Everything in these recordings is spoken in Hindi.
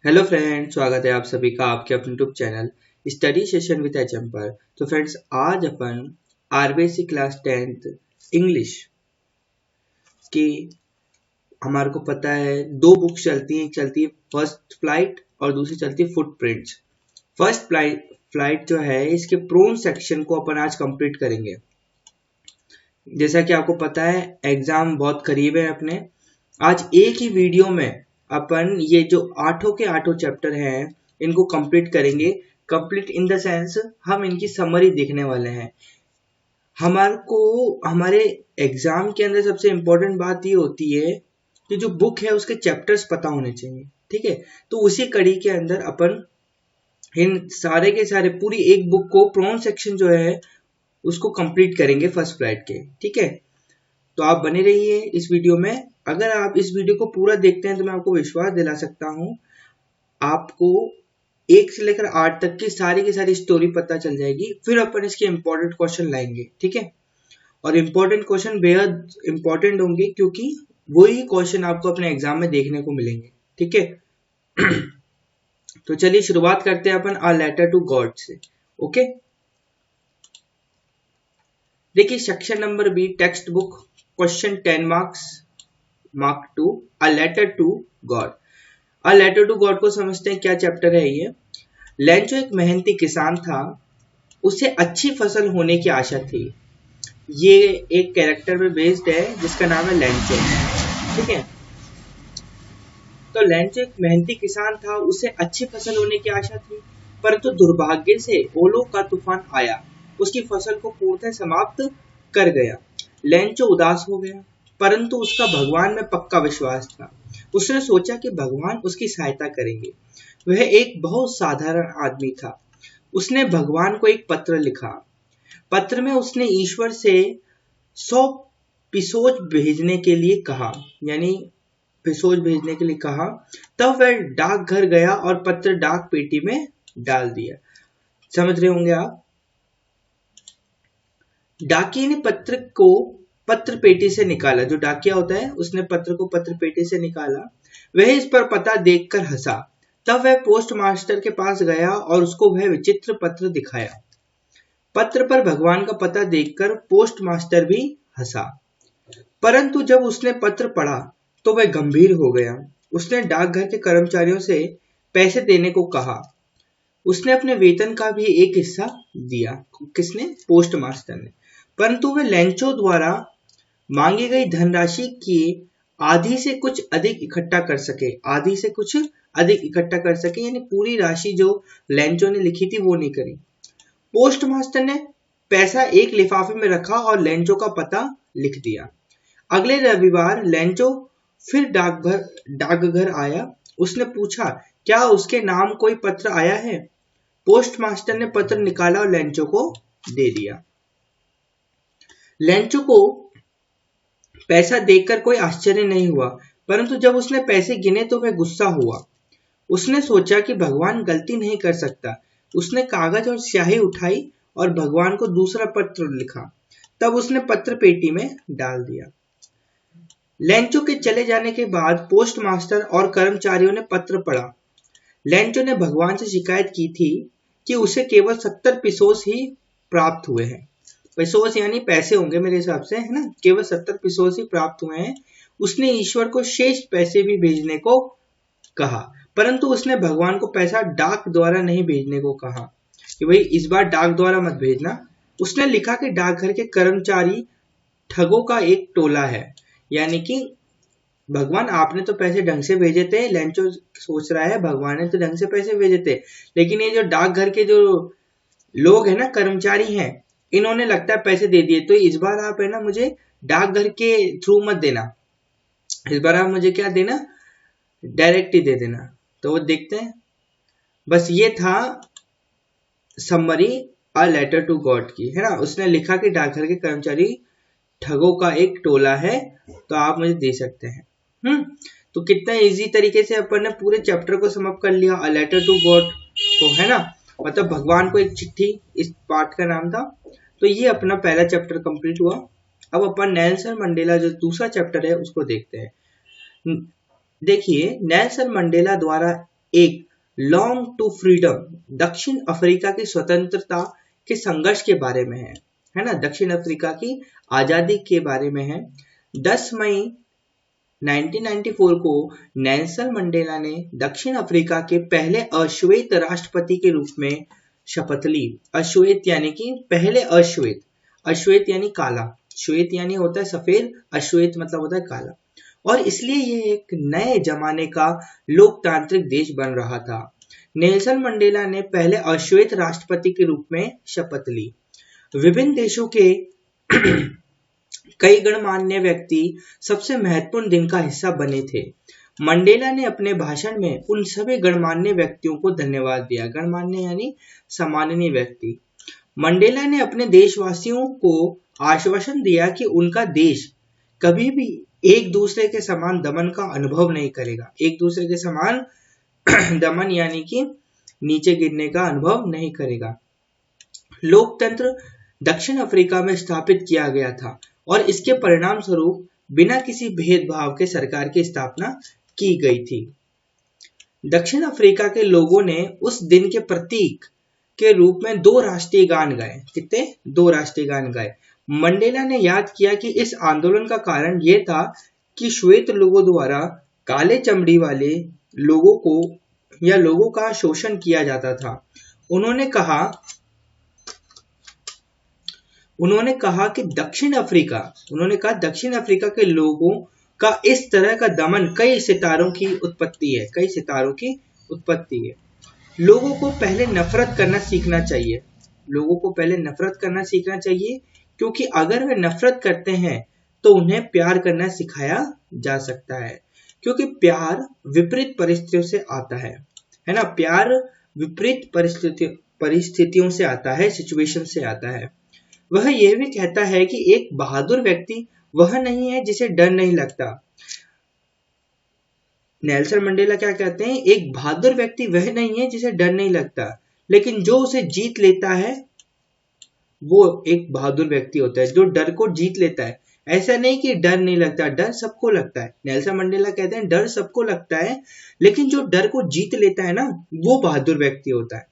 हेलो फ्रेंड्स, स्वागत है आप सभी का आपके अपने YouTube channel study session with HM पर। तो फ्रेंड्स, आज अपन आरबीएससी क्लास 10th इंग्लिश की हमारे को पता है दो बुक्स चलती हैं। एक चलती है फर्स्ट फ्लाइट और दूसरी चलती है फुटप्रिंट्स। फर्स्ट फ्लाइट जो है इसके प्रोन सेक्शन को अपन आज कंप्लीट करेंगे। जैसा कि आपको पता है एग्जाम बहुत करीब है अपने। आज एक ही वीडियो में अपन ये जो आठों के आठों चैप्टर हैं इनको कंप्लीट करेंगे। कंप्लीट इन द सेंस हम इनकी समरी देखने वाले हैं। हमारे एग्जाम के अंदर सबसे इम्पोर्टेंट बात ये होती है कि जो बुक है उसके चैप्टर्स पता होने चाहिए। ठीक है, तो उसी कड़ी के अंदर अपन इन सारे के सारे पूरी एक बुक को प्रोन सेक्शन जो है उसको कंप्लीट करेंगे फर्स्ट फ्लाइट के। ठीक है, तो आप बने रहिए इस वीडियो में। अगर आप इस वीडियो को पूरा देखते हैं तो मैं आपको विश्वास दिला सकता हूं आपको 1 से लेकर 8 तक की सारी स्टोरी पता चल जाएगी। फिर अपन इसके इंपॉर्टेंट क्वेश्चन लाएंगे। ठीक है, और इंपॉर्टेंट क्वेश्चन बेहद इंपॉर्टेंट होंगे क्योंकि वही क्वेश्चन आपको अपने एग्जाम में देखने को मिलेंगे। ठीक है तो चलिए शुरुआत करते हैं अपन अ लेटर टू गॉड से। ओके, देखिए section number B, textbook, question 10 marks, mark 2, a letter to God. A letter to God को समझते हैं, क्या चैप्टर है ये। लेंचो एक मेहनती किसान था, उसे अच्छी फसल होने की आशा थी। ये एक कैरेक्टर पे बेस्ड है जिसका नाम है लेंचो। ठीक है, तो लेंचो एक मेहनती किसान था, उसे अच्छी फसल होने की आशा थी, परंतु दुर्भाग्य से ओलों का तूफान आया, उसकी फसल को पूर्णतः समाप्त कर गया। लेंचो उदास हो गया, परंतु उसका भगवान में पक्का विश्वास था। उसने सोचा कि भगवान उसकी सहायता करेंगे। वह एक बहुत साधारण आदमी था। उसने भगवान को एक पत्र लिखा। पत्र में उसने ईश्वर से 100 पिसोज भेजने के लिए कहा, यानी पिसोज भेजने के लिए कहा। तब वह डाकघर गया और पत्र डाक पेटी में डाल दिया। समझ रहे होंगे आप। डाकिये ने पत्र को पत्र पेटी से निकाला। जो डाकिया होता है उसने पत्र को पत्र पेटी से निकाला। वह इस पर पता देखकर हंसा। तब वह पोस्ट मास्टर के पास गया और उसको वह विचित्र पत्र दिखाया। पत्र पर भगवान का पता देखकर पोस्ट मास्टर भी हंसा, परंतु जब उसने पत्र पढ़ा तो वह गंभीर हो गया। उसने डाकघर के कर्मचारियों से पैसे देने को कहा। उसने अपने वेतन का भी एक हिस्सा दिया। किसने? पोस्ट मास्टर ने। परंतु वह लेंचो द्वारा मांगी गई धनराशि की आधी से कुछ अधिक इकट्ठा कर सके। आधी से कुछ अधिक इकट्ठा कर सके, यानी पूरी राशि जो लेंचो ने लिखी थी वो नहीं करी। पोस्ट मास्टर ने पैसा एक लिफाफे में रखा और लेंचो का पता लिख दिया। अगले रविवार लेंचो फिर डाकघर आया। उसने पूछा, क्या उसके नाम कोई पत्र आया है? पोस्ट मास्टर ने पत्र निकाला और लेंचो को दे दिया। लेंचो को पैसा देखकर कोई आश्चर्य नहीं हुआ, परंतु जब उसने पैसे गिने तो वह गुस्सा हुआ। उसने सोचा कि भगवान गलती नहीं कर सकता। उसने कागज और स्याही उठाई और भगवान को दूसरा पत्र लिखा। तब उसने पत्र पेटी में डाल दिया। लेंचो के चले जाने के बाद पोस्ट मास्टर और कर्मचारियों ने पत्र पढ़ा। लेंचो ने भगवान से शिकायत की थी कि उसे केवल 70 पिसोस ही प्राप्त हुए हैं। पिसोस यानी पैसे होंगे मेरे हिसाब से, है ना। केवल 70 पिसोस ही प्राप्त हुए हैं। उसने ईश्वर को शेष पैसे भी भेजने को कहा, परंतु उसने भगवान को पैसा डाक द्वारा नहीं भेजने को कहा कि भाई इस बार डाक द्वारा मत भेजना। उसने लिखा कि डाकघर के कर्मचारी ठगों का एक टोला है, यानी कि भगवान आपने तो पैसे ढंग से भेजे थे। लेंचो सोच रहा है भगवान ने तो ढंग से पैसे भेजे थे, लेकिन ये जो डाकघर के जो लोग हैं ना, कर्मचारी हैं, इन्होंने लगता है पैसे दे दिए। तो इस बार आप है ना मुझे डाकघर के थ्रू मत देना, इस बार आप मुझे क्या देना, डायरेक्ट ही दे देना। तो वो देखते हैं। बस ये था summary a letter to God की, है ना। उसने लिखा कि डाकघर के कर्मचारी ठगों का एक टोला है, तो आप मुझे दे सकते हैं। तो कितना इजी तरीके से अपन ने पूरे चैप्टर को समाप्त कर लिया, अ लेटर टू गॉड को, है ना। मतलब भगवान को एक चिट्ठी, इस पार्ट का नाम था। तो ये अपना पहला चैप्टर कंप्लीट हुआ। अब अपन नेल्सन मंडेला जो दूसरा चैप्टर है उसको देखते हैं। देखिए, नेल्सन मंडेला द्वारा एक लॉन्ग टू फ्रीडम, दक्षिण अफ्रीका की स्वतंत्रता के संघर्ष के बारे में है ना, दक्षिण अफ्रीका की आजादी के बारे में है। 10 मई 1994 को नेल्सन मंडेला ने दक्षिण अफ्रीका के पहले अश्वेत राष्ट्रपति के रूप में शपथ ली। अश्वेत यानी कि पहले अश्वेत, अश्वेत यानी काला, श्वेत यानी होता है सफेद, अश्वेत मतलब होता है काला, और इसलिए ये एक नए जमाने का लोकतांत्रिक देश बन रहा था। नेल्सन मंडेला ने पहले अश्वेत राष्ट्रपति के रूप में शपथ ली। विभिन्न देशों के कई गणमान्य व्यक्ति सबसे महत्वपूर्ण दिन का हिस्सा बने थे। मंडेला ने अपने भाषण में उन सभी गणमान्य व्यक्तियों को धन्यवाद दिया। गणमान्य यानी सम्माननीय व्यक्ति। मंडेला ने अपने देशवासियों को आश्वासन दिया कि उनका देश कभी भी एक दूसरे के समान दमन का अनुभव नहीं करेगा। एक दूसरे के समान दमन यानी कि नीचे गिरने का अनुभव नहीं करेगा। लोकतंत्र दक्षिण अफ्रीका में स्थापित किया गया था और इसके परिणाम स्वरूप बिना किसी भेदभाव के सरकार की स्थापना की गई थी। दक्षिण अफ्रीका के लोगों ने उस दिन के प्रतीक के रूप में 2 राष्ट्रीय गान गाए। कितने? 2 राष्ट्रीय गान गाए। मंडेला ने याद किया कि इस आंदोलन का कारण यह था कि श्वेत लोगों द्वारा काले चमड़ी वाले लोगों को या लोगों का शोषण किया जाता था। उन्होंने कहा कि दक्षिण अफ्रीका के लोगों का इस तरह का दमन कई सितारों की उत्पत्ति है। लोगों को पहले नफरत करना सीखना चाहिए क्योंकि अगर वे नफरत करते हैं तो उन्हें प्यार करना सिखाया जा सकता है, क्योंकि प्यार विपरीत परिस्थितियों से आता है ना, प्यार विपरीत परिस्थितियों से आता है, सिचुएशन से आता है। वह यह भी कहता है कि एक बहादुर व्यक्ति वह नहीं है जिसे डर नहीं लगता। नेल्सन मंडेला क्या कहते हैं? एक बहादुर व्यक्ति वह नहीं है जिसे डर नहीं लगता, लेकिन जो उसे जीत लेता है वो एक बहादुर व्यक्ति होता है, जो डर को जीत लेता है। ऐसा नहीं कि डर नहीं लगता, डर सबको लगता है। नेल्सन मंडेला कहते हैं डर सबको लगता है, लेकिन जो डर को जीत लेता है ना, वो बहादुर व्यक्ति होता है।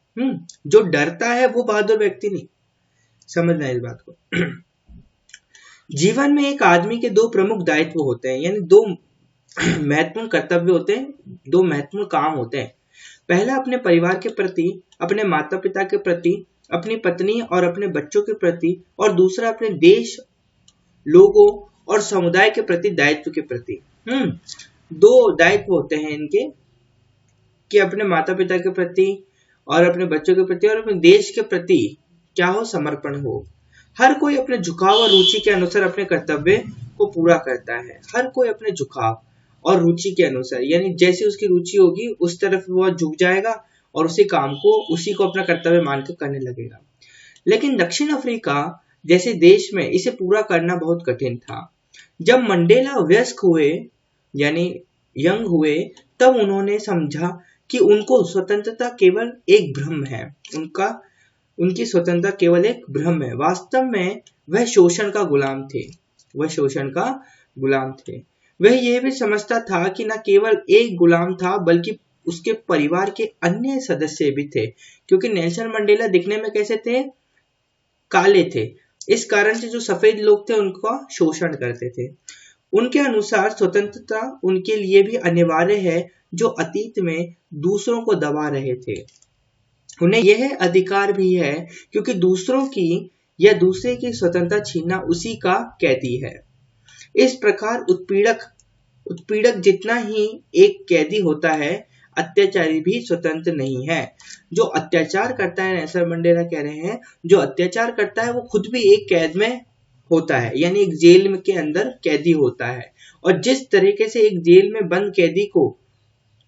जो डरता है वो बहादुर व्यक्ति नहीं। समझना इस बात को। जीवन में एक आदमी के 2 प्रमुख दायित्व होते हैं, यानी 2 महत्वपूर्ण कर्तव्य होते हैं, 2 महत्वपूर्ण काम होते हैं। पहला अपने परिवार के प्रति, अपने माता पिता के प्रति, अपनी पत्नी और अपने बच्चों के प्रति, और दूसरा अपने देश, लोगों और समुदाय के प्रति दायित्व के प्रति। 2 दायित्व होते हैं इनके, कि अपने माता पिता के प्रति और अपने बच्चों के प्रति और अपने देश के प्रति क्या हो? समर्पण हो। हर कोई अपने झुकाव और रुचि के अनुसार अपने कर्तव्य को पूरा करता है। हर कोई अपने झुकाव और रुचि के अनुसार, यानी जैसी उसकी रुचि होगी उस तरफ वो झुक जाएगा और उसी को अपना कर्तव्य मानकर करने लगेगा। लेकिन दक्षिण अफ्रीका जैसे देश में इसे पूरा करना बहुत कठिन था। जब मंडेला वयस्क हुए यानी यंग हुए, तब उन्होंने समझा कि उनको स्वतंत्रता केवल एक भ्रम है। उनकी स्वतंत्रता केवल एक भ्रम है। वास्तव में वह शोषण का गुलाम थे। वह यह भी समझता था कि न केवल एक गुलाम था बल्कि उसके परिवार के अन्य सदस्य भी थे, क्योंकि नेल्सन मंडेला दिखने में कैसे थे? काले थे। इस कारण से जो सफेद लोग थे उनका शोषण करते थे। उनके अनुसार स्वतंत्रता उनके लिए भी अनिवार्य है जो अतीत में दूसरों को दबा रहे थे। उन्हें यह अधिकार भी है क्योंकि दूसरों की या दूसरे की स्वतंत्रता छीनना उसी का कैदी है। इस प्रकार उत्पीड़क जितना ही एक कैदी होता है, अत्याचारी भी स्वतंत्र नहीं है। जो अत्याचार करता है, नेल्सन मंडेला कह रहे हैं, जो अत्याचार करता है वो खुद भी एक कैद में होता है, यानी एक जेल के अंदर कैदी होता है। और जिस तरीके से एक जेल में बंद कैदी को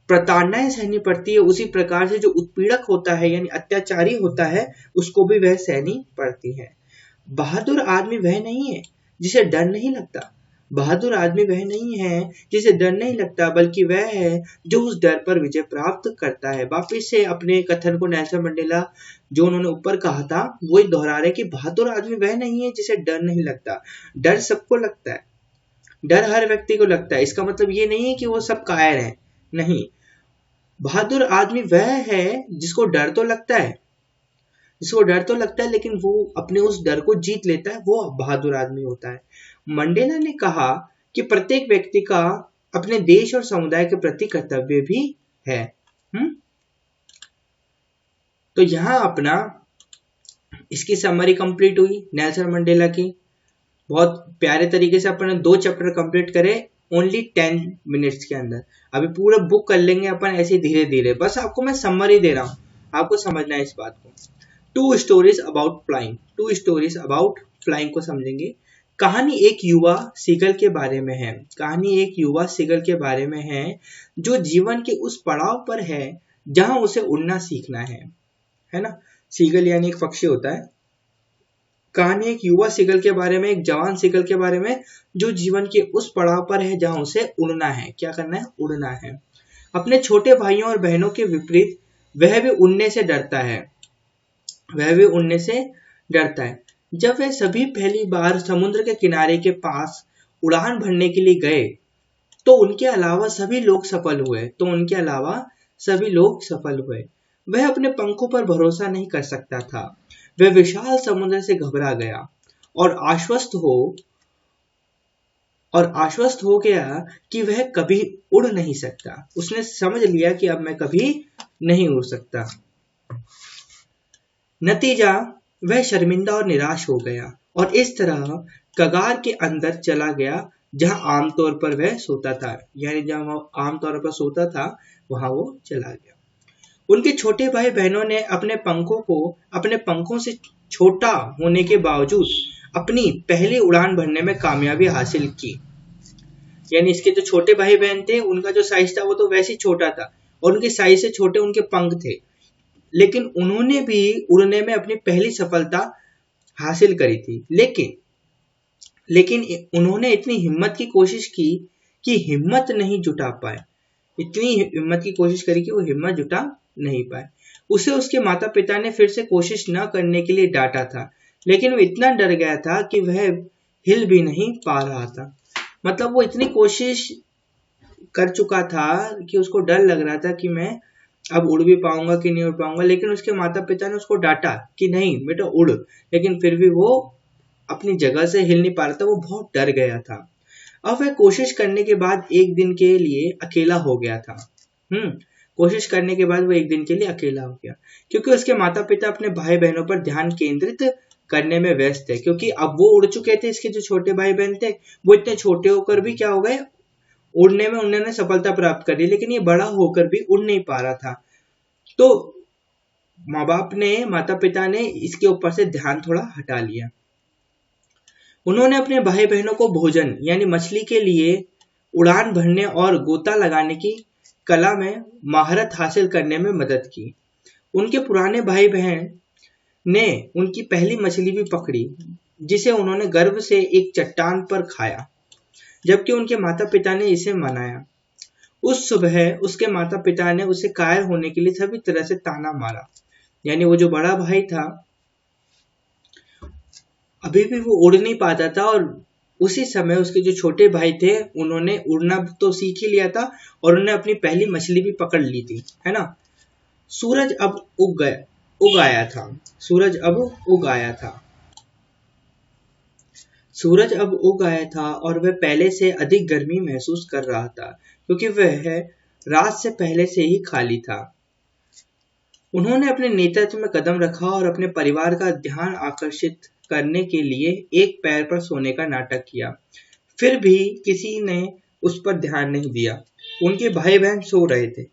प्रताड़नाएं सहनी पड़ती है, उसी प्रकार से जो उत्पीड़क होता है यानी अत्याचारी होता है, उसको भी वह सहनी पड़ती है। बहादुर आदमी वह नहीं है जिसे डर नहीं लगता। बहादुर आदमी वह नहीं है जिसे डर नहीं लगता, बल्कि वह है जो उस डर पर विजय प्राप्त करता है। वापिस से अपने कथन को नेल्सन मंडेला जो उन्होंने ऊपर कहा था वही दोहरा रहे कि बहादुर आदमी वह नहीं है जिसे डर नहीं लगता। डर सबको लगता है, डर हर व्यक्ति को लगता है। इसका मतलब ये नहीं है कि वो सब कायर हैं, नहीं। बहादुर आदमी वह है जिसको डर तो लगता है, लेकिन वो अपने उस डर को जीत लेता है, वो बहादुर आदमी होता है। मंडेला ने कहा कि प्रत्येक व्यक्ति का अपने देश और समुदाय के प्रति कर्तव्य भी है। तो यहाँ अपना इसकी समरी कंप्लीट हुई नेल्सन मंडेला की। बहुत प्यारे तरीके से अपन 2 चैप्टर कंप्लीट करे ओनली 10 मिनट्स के अंदर। अभी पूरा बुक कर लेंगे अपन ऐसे धीरे धीरे, बस आपको मैं समरी दे रहा हूँ, आपको समझना है इस बात को। 2 स्टोरीज अबाउट फ्लाइंग को समझेंगे। कहानी एक युवा सीगल के बारे में है जो जीवन के उस पड़ाव पर है जहां उसे उड़ना सीखना है ना। सीगल यानी एक पक्षी होता है। कहानी एक युवा सीगल के बारे में, एक जवान सीगल के बारे में जो जीवन के उस पड़ाव पर है जहां उसे उड़ना है। क्या करना है? उड़ना है। अपने छोटे भाइयों और बहनों के विपरीत वह भी उड़ने से डरता है। जब वे सभी पहली बार समुद्र के किनारे के पास उड़ान भरने के लिए गए तो उनके अलावा सभी लोग सफल हुए। वह अपने पंखों पर भरोसा नहीं कर सकता था। वह विशाल समुद्र से घबरा गया और आश्वस्त हो गया कि वह कभी उड़ नहीं सकता। उसने समझ लिया कि अब मैं कभी नहीं उड़ सकता। नतीजा, वह शर्मिंदा और निराश हो गया और इस तरह कगार के अंदर चला गया जहां आमतौर पर वह सोता था, यानी जहां वो आमतौर पर सोता था वहां वो चला गया। उनके छोटे भाई बहनों ने अपने पंखों से छोटा होने के बावजूद अपनी पहली उड़ान भरने में कामयाबी हासिल की। यानी इसके जो छोटे भाई बहन थे उनका जो साइज था वो तो वैसे ही छोटा था और उनके साइज से छोटे उनके पंख थे, लेकिन उन्होंने भी उड़ने में अपनी पहली सफलता हासिल करी थी। लेकिन उन्होंने इतनी हिम्मत की कोशिश की कि हिम्मत नहीं जुटा पाए। इतनी हिम्मत की कोशिश करी कि वो हिम्मत जुटा नहीं पाए। उसे उसके माता पिता ने फिर से कोशिश न करने के लिए डांटा था, लेकिन वो इतना डर गया था कि वह हिल भी नहीं पा रहा था। मतलब वो इतनी कोशिश कर चुका था कि उसको डर लग रहा था कि मैं अब उड़ भी पाऊंगा कि नहीं उड़ पाऊंगा, लेकिन उसके माता पिता ने उसको डांटा कि नहीं बेटा उड़, लेकिन फिर भी वो अपनी जगह से हिल नहीं पा रहा था, वो बहुत डर गया था। अब वह कोशिश करने के बाद एक दिन के लिए अकेला हो गया था। क्योंकि उसके माता पिता अपने भाई बहनों पर ध्यान केंद्रित करने में व्यस्त थे, क्योंकि अब वो उड़ चुके थे। इसके जो छोटे भाई बहन थे वो इतने छोटे होकर भी क्या हो गए, उड़ने में उन्होंने सफलता प्राप्त कर ली, लेकिन ये बड़ा होकर भी उड़ नहीं पा रहा था। तो माता पिता ने इसके ऊपर से ध्यान थोड़ा हटा लिया। उन्होंने अपने भाई बहनों को भोजन यानी मछली के लिए उड़ान भरने और गोता लगाने की कला में महारत हासिल करने में मदद की। उनके पुराने भाई बहन ने उनकी पहली मछली भी पकड़ी, जिसे उन्होंने गर्व से एक चट्टान पर खाया, जबकि उनके माता पिता ने इसे मनाया। उस सुबह उसके माता पिता ने उसे कायर होने के लिए सभी तरह से ताना मारा। यानी वो जो बड़ा भाई था अभी भी वो उड़ नहीं पाता था, और उसी समय उसके जो छोटे भाई थे उन्होंने उड़ना तो सीख ही लिया था और उन्होंने अपनी पहली मछली भी पकड़ ली थी, है ना। सूरज अब उग आया था और वह पहले से अधिक गर्मी महसूस कर रहा था, क्योंकि वह रात से पहले से ही खाली था। उन्होंने अपने नेतृत्व में कदम रखा और अपने परिवार का ध्यान आकर्षित करने के लिए एक पैर पर सोने का नाटक किया। फिर भी किसी ने उस पर ध्यान नहीं दिया। उनके भाई बहन सो रहे थे।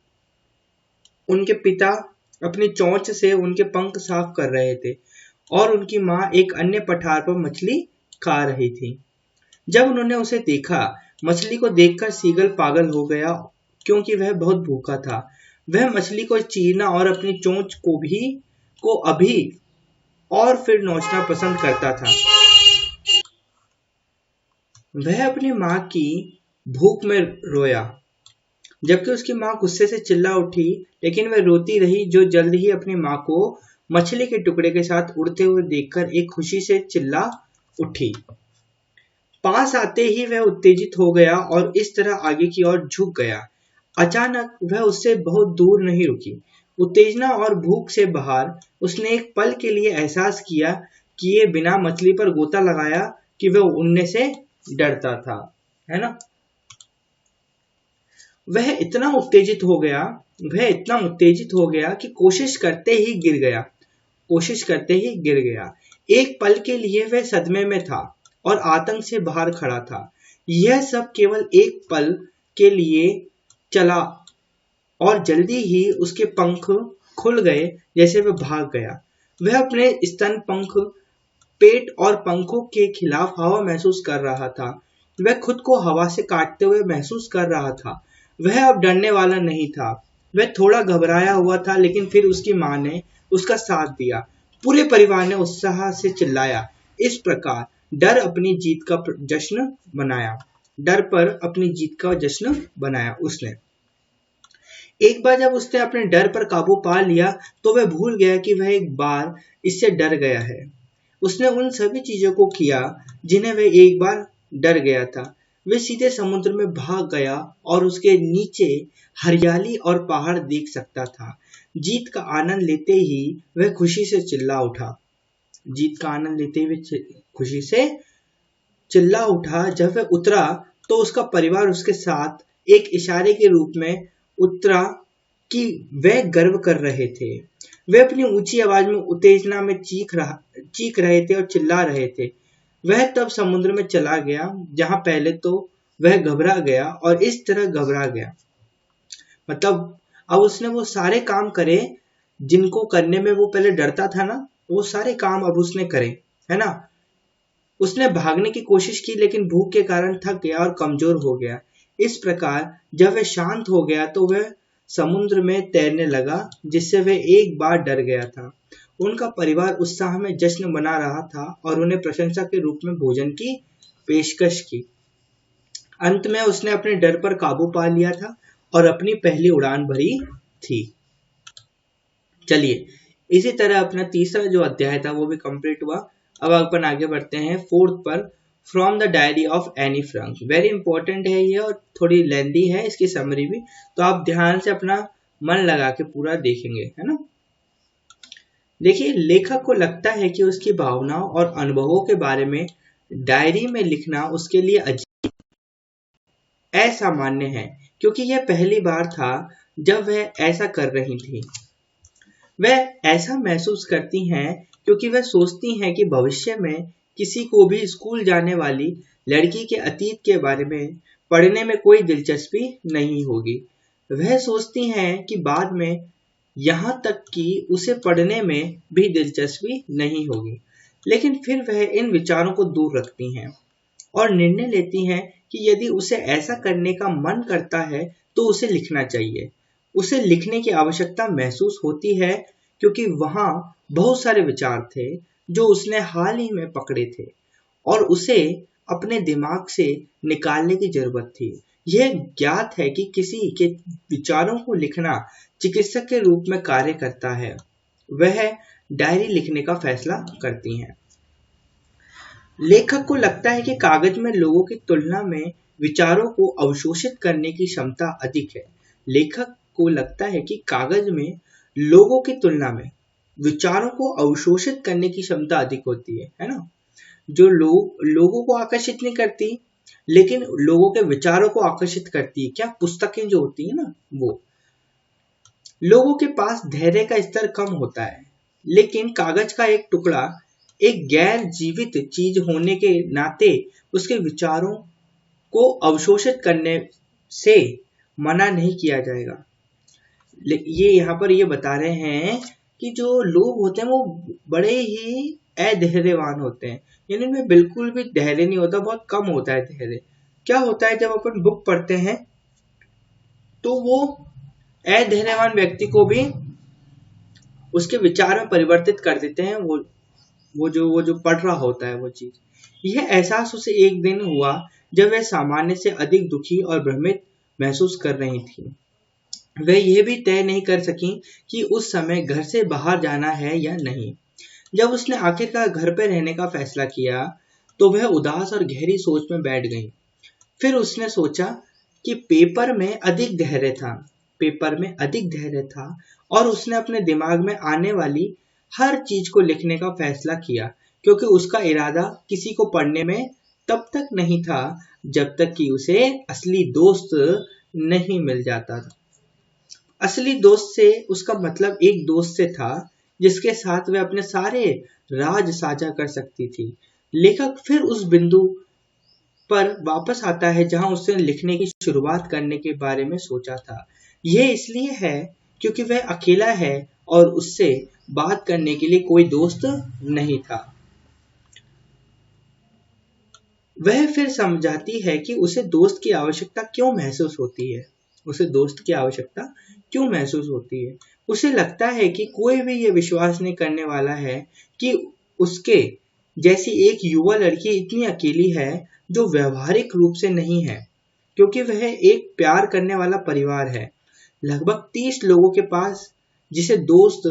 उनके पिता अपनी चोंच से उनके पंख साफ कर रहे थे और उनकी माँ एक अन्य पठार पर मछली खा रही थी। जब उन्होंने उसे देखा, मछली को देखकर सीगल पागल हो गया, क्योंकि वह बहुत भूखा था। वह मछली को चीरना और अपनी चोंच को अभी और फिर नोचना पसंद करता था। वह अपनी माँ की भूख में रोया, जबकि उसकी माँ गुस्से से चिल्ला उठी, लेकिन वह रोती रही, जो जल्द ही अपनी माँ को मछली के टुकड़े के साथ उड़ते हुए देखकर एक खुशी से चिल्ला उठी। पास आते ही वह उत्तेजित हो गया और इस तरह आगे की ओर झुक गया। अचानक वह उससे बहुत दूर नहीं रुकी। उत्तेजना और भूख से बाहर उसने एक पल के लिए एहसास किया कि ये बिना मछली पर गोता लगाया कि वह उड़ने से डरता था, है ना। वह इतना उत्तेजित हो गया वह इतना उत्तेजित हो गया कि कोशिश करते ही गिर गया। एक पल के लिए वह सदमे में था और आतंक से बाहर खड़ा था। यह सब केवल एक पल के लिए चला और जल्दी ही उसके पंख खुल गए जैसे वह भाग गया। वह अपने स्तन, पंख, पेट और पंखों के खिलाफ हवा महसूस कर रहा था। वह खुद को हवा से काटते हुए महसूस कर रहा था। वह अब डरने वाला नहीं था। वह थोड़ा घबराया हुआ था, लेकिन फिर उसकी माँ ने उसका साथ दिया। पूरे परिवार ने उत्साह से चिल्लाया। इस प्रकार डर पर अपनी जीत का जश्न बनाया उसने। एक बार जब उसने अपने डर पर काबू पा लिया तो वह भूल गया कि वह एक बार इससे डर गया है। उसने उन सभी चीजों को किया जिन्हें वह एक बार डर गया था। वह सीधे समुद्र में भाग गया और उसके नीचे हरियाली और पहाड़ देख सकता था। जीत का आनंद लेते ही वह खुशी से चिल्ला उठा। जब वह उतरा तो उसका परिवार उसके साथ एक इशारे के रूप में उतरा कि वे गर्व कर रहे थे। वे अपनी ऊंची आवाज में उत्तेजना में चीख रहे थे और चिल्ला रहे थे। वह तब समुद्र में चला गया जहां पहले तो वह घबरा गया और इस तरह घबरा गया, मतलब अब उसने वो सारे काम करे जिनको करने में वो पहले डरता था ना, वो सारे काम अब उसने करे, है ना। उसने भागने की कोशिश की, लेकिन भूख के कारण थक गया और कमजोर हो गया। इस प्रकार जब वह शांत हो गया तो वह समुद्र में तैरने लगा, जिससे वह एक बार डर गया था। उनका परिवार उत्साह में जश्न मना रहा था और उन्हें प्रशंसा के रूप में भोजन की पेशकश की। अंत में उसने अपने डर पर काबू पा लिया था और अपनी पहली उड़ान भरी थी। चलिए, इसी तरह अपना तीसरा जो अध्याय था वो भी कंप्लीट हुआ। अब अपन आगे बढ़ते हैं फोर्थ पर, from the diary of Anne Frank. Very important है ये और थोड़ी लेंदी है इसकी समरी भी, तो आप ध्यान से अपना मन लगा के पूरा देखेंगे, है ना। देखिए, लेखक को लगता है कि उसकी भावनाओं और अनुभवों के बारे में डायरी में लिखना उसके लिए असामान्य है, क्योंकि यह पहली बार था जब वह ऐसा कर रही थी। वह ऐसा महसूस करती हैं क्योंकि वह सोचती हैं कि भविष्य में किसी को भी स्कूल जाने वाली लड़की के अतीत के बारे में पढ़ने में कोई दिलचस्पी नहीं होगी। वह सोचती हैं कि बाद में यहाँ तक कि उसे पढ़ने में भी दिलचस्पी नहीं होगी, लेकिन फिर वह इन विचारों को दूर रखती हैं और निर्णय लेती हैं कि यदि उसे ऐसा करने का मन करता है तो उसे लिखना चाहिए। उसे लिखने की आवश्यकता महसूस होती है क्योंकि वहां बहुत सारे विचार थे जो उसने हाल ही में पकड़े थे और उसे अपने दिमाग से निकालने की जरूरत थी। यह ज्ञात है कि किसी के विचारों को लिखना चिकित्सक के रूप में कार्य करता है। वह डायरी लिखने का फैसला करती हैं। लेखक को लगता है कि कागज में लोगों की तुलना में विचारों को अवशोषित करने की क्षमता अधिक है। लेखक को लगता है कि कागज में लोगों की तुलना में विचारों को अवशोषित करने की क्षमता अधिक होती है ना। जो लोगों को आकर्षित नहीं करती, लेकिन लोगों के विचारों को आकर्षित करती है। क्या पुस्तकें जो होती है ना, वो लोगों के पास धैर्य का स्तर कम होता है, लेकिन कागज का एक टुकड़ा एक गैर जीवित चीज होने के नाते उसके विचारों को अवशोषित करने से मना नहीं किया जाएगा। ये यहाँ पर ये बता रहे हैं कि जो लोग होते हैं वो बड़े ही अधैर्यवान होते हैं, यानी उनमें बिल्कुल भी धैर्य नहीं होता, बहुत कम होता है धैर्य। क्या होता है, जब अपन बुक पढ़ते हैं तो वो अधैर्यवान व्यक्ति को भी उसके विचार में परिवर्तित कर देते हैं, वो जो पढ़ रहा होता है वो चीज। यह एहसास उसे एक दिन हुआ जब वह सामान्य से अधिक दुखी और भ्रमित महसूस कर रही थी। वह यह भी तय नहीं कर सकी कि उस समय घर से बाहर जाना है या नहीं। जब उसने आखिरकार घर पर रहने का फैसला किया तो वह उदास और गहरी सोच में बैठ गई। फिर उसने सोचा कि पेपर में अधिक धैर्य था और उसने अपने दिमाग में आने वाली हर चीज को लिखने का फैसला किया, क्योंकि उसका इरादा किसी को पढ़ने में तब तक नहीं था जब तक कि उसे असली दोस्त नहीं मिल जाता था। असली दोस्त से उसका मतलब एक दोस्त से था जिसके साथ वह अपने सारे राज साझा कर सकती थी। लेखक फिर उस बिंदु पर वापस आता है जहां उसने लिखने की शुरुआत करने के बारे में सोचा था। यह इसलिए है क्योंकि वह अकेला है और उससे बात करने के लिए कोई दोस्त नहीं था। वह फिर समझाती है कि उसे दोस्त की आवश्यकता क्यों महसूस होती है। उसे लगता है कि कोई भी ये विश्वास नहीं करने वाला है कि उसके जैसी एक युवा लड़की इतनी अकेली है जो व्यवहारिक रूप से नहीं है, क्योंकि वह एक प्यार करने वाला परिवार है, लगभग 30 लोगों के पास, जिसे दोस्त,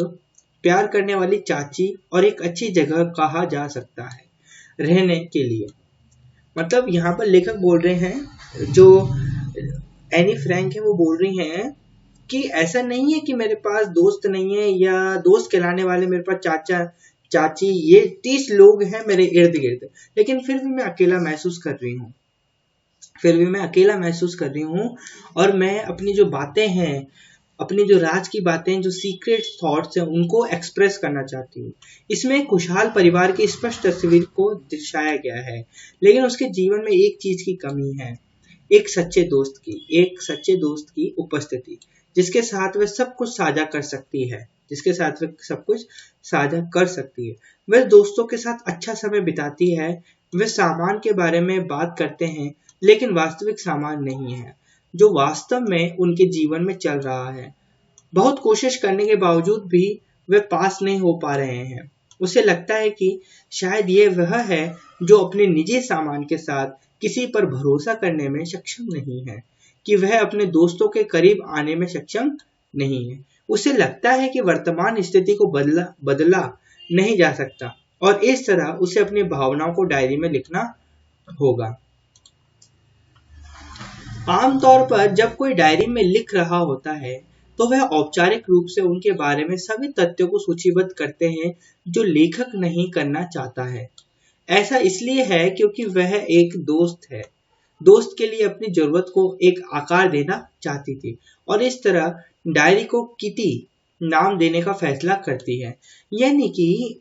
प्यार करने वाली चाची और एक अच्छी जगह कहा जा सकता है रहने के लिए। मतलब यहाँ पर लेखक बोल रहे हैं, जो एनी फ्रैंक है वो बोल रही हैं कि ऐसा नहीं है कि मेरे पास दोस्त नहीं है या दोस्त कहलाने वाले मेरे पास चाचा चाची ये 30 लोग हैं मेरे इर्द गिर्द, लेकिन फिर भी मैं अकेला महसूस कर रही हूँ और मैं अपनी जो बातें हैं, अपनी जो राज की बातें, जो सीक्रेट थॉट्स हैं, उनको एक्सप्रेस करना चाहती हूँ। इसमें एक खुशहाल परिवार की स्पष्ट तस्वीर को दर्शाया गया है, लेकिन उसके जीवन में एक चीज की कमी है, एक सच्चे दोस्त की उपस्थिति, जिसके साथ वह सब कुछ साझा कर सकती है। वह दोस्तों के साथ अच्छा समय बिताती है, वे सामान के बारे में बात करते हैं, लेकिन वास्तविक सामान नहीं है जो वास्तव में उनके जीवन में चल रहा है। बहुत कोशिश करने के बावजूद भी वे पास नहीं हो पा रहे हैं। उसे लगता है कि शायद ये वह है जो अपने निजी सामान के साथ किसी पर भरोसा करने में सक्षम नहीं है, कि वह अपने दोस्तों के करीब आने में सक्षम नहीं है। उसे लगता है कि वर्तमान स्थिति को बदला नहीं जा सकता और इस तरह उसे अपनी भावनाओं को डायरी में लिखना होगा। आमतौर पर जब कोई डायरी में लिख रहा होता है तो वह औपचारिक रूप से उनके बारे में सभी तथ्यों को सूचीबद्ध करते हैं जो लेखक नहीं करना चाहता है। ऐसा इसलिए है क्योंकि वह एक दोस्त है, दोस्त के लिए अपनी जरूरत को एक आकार देना चाहती थी और इस तरह डायरी को किटी नाम देने का फैसला करती है। यानी कि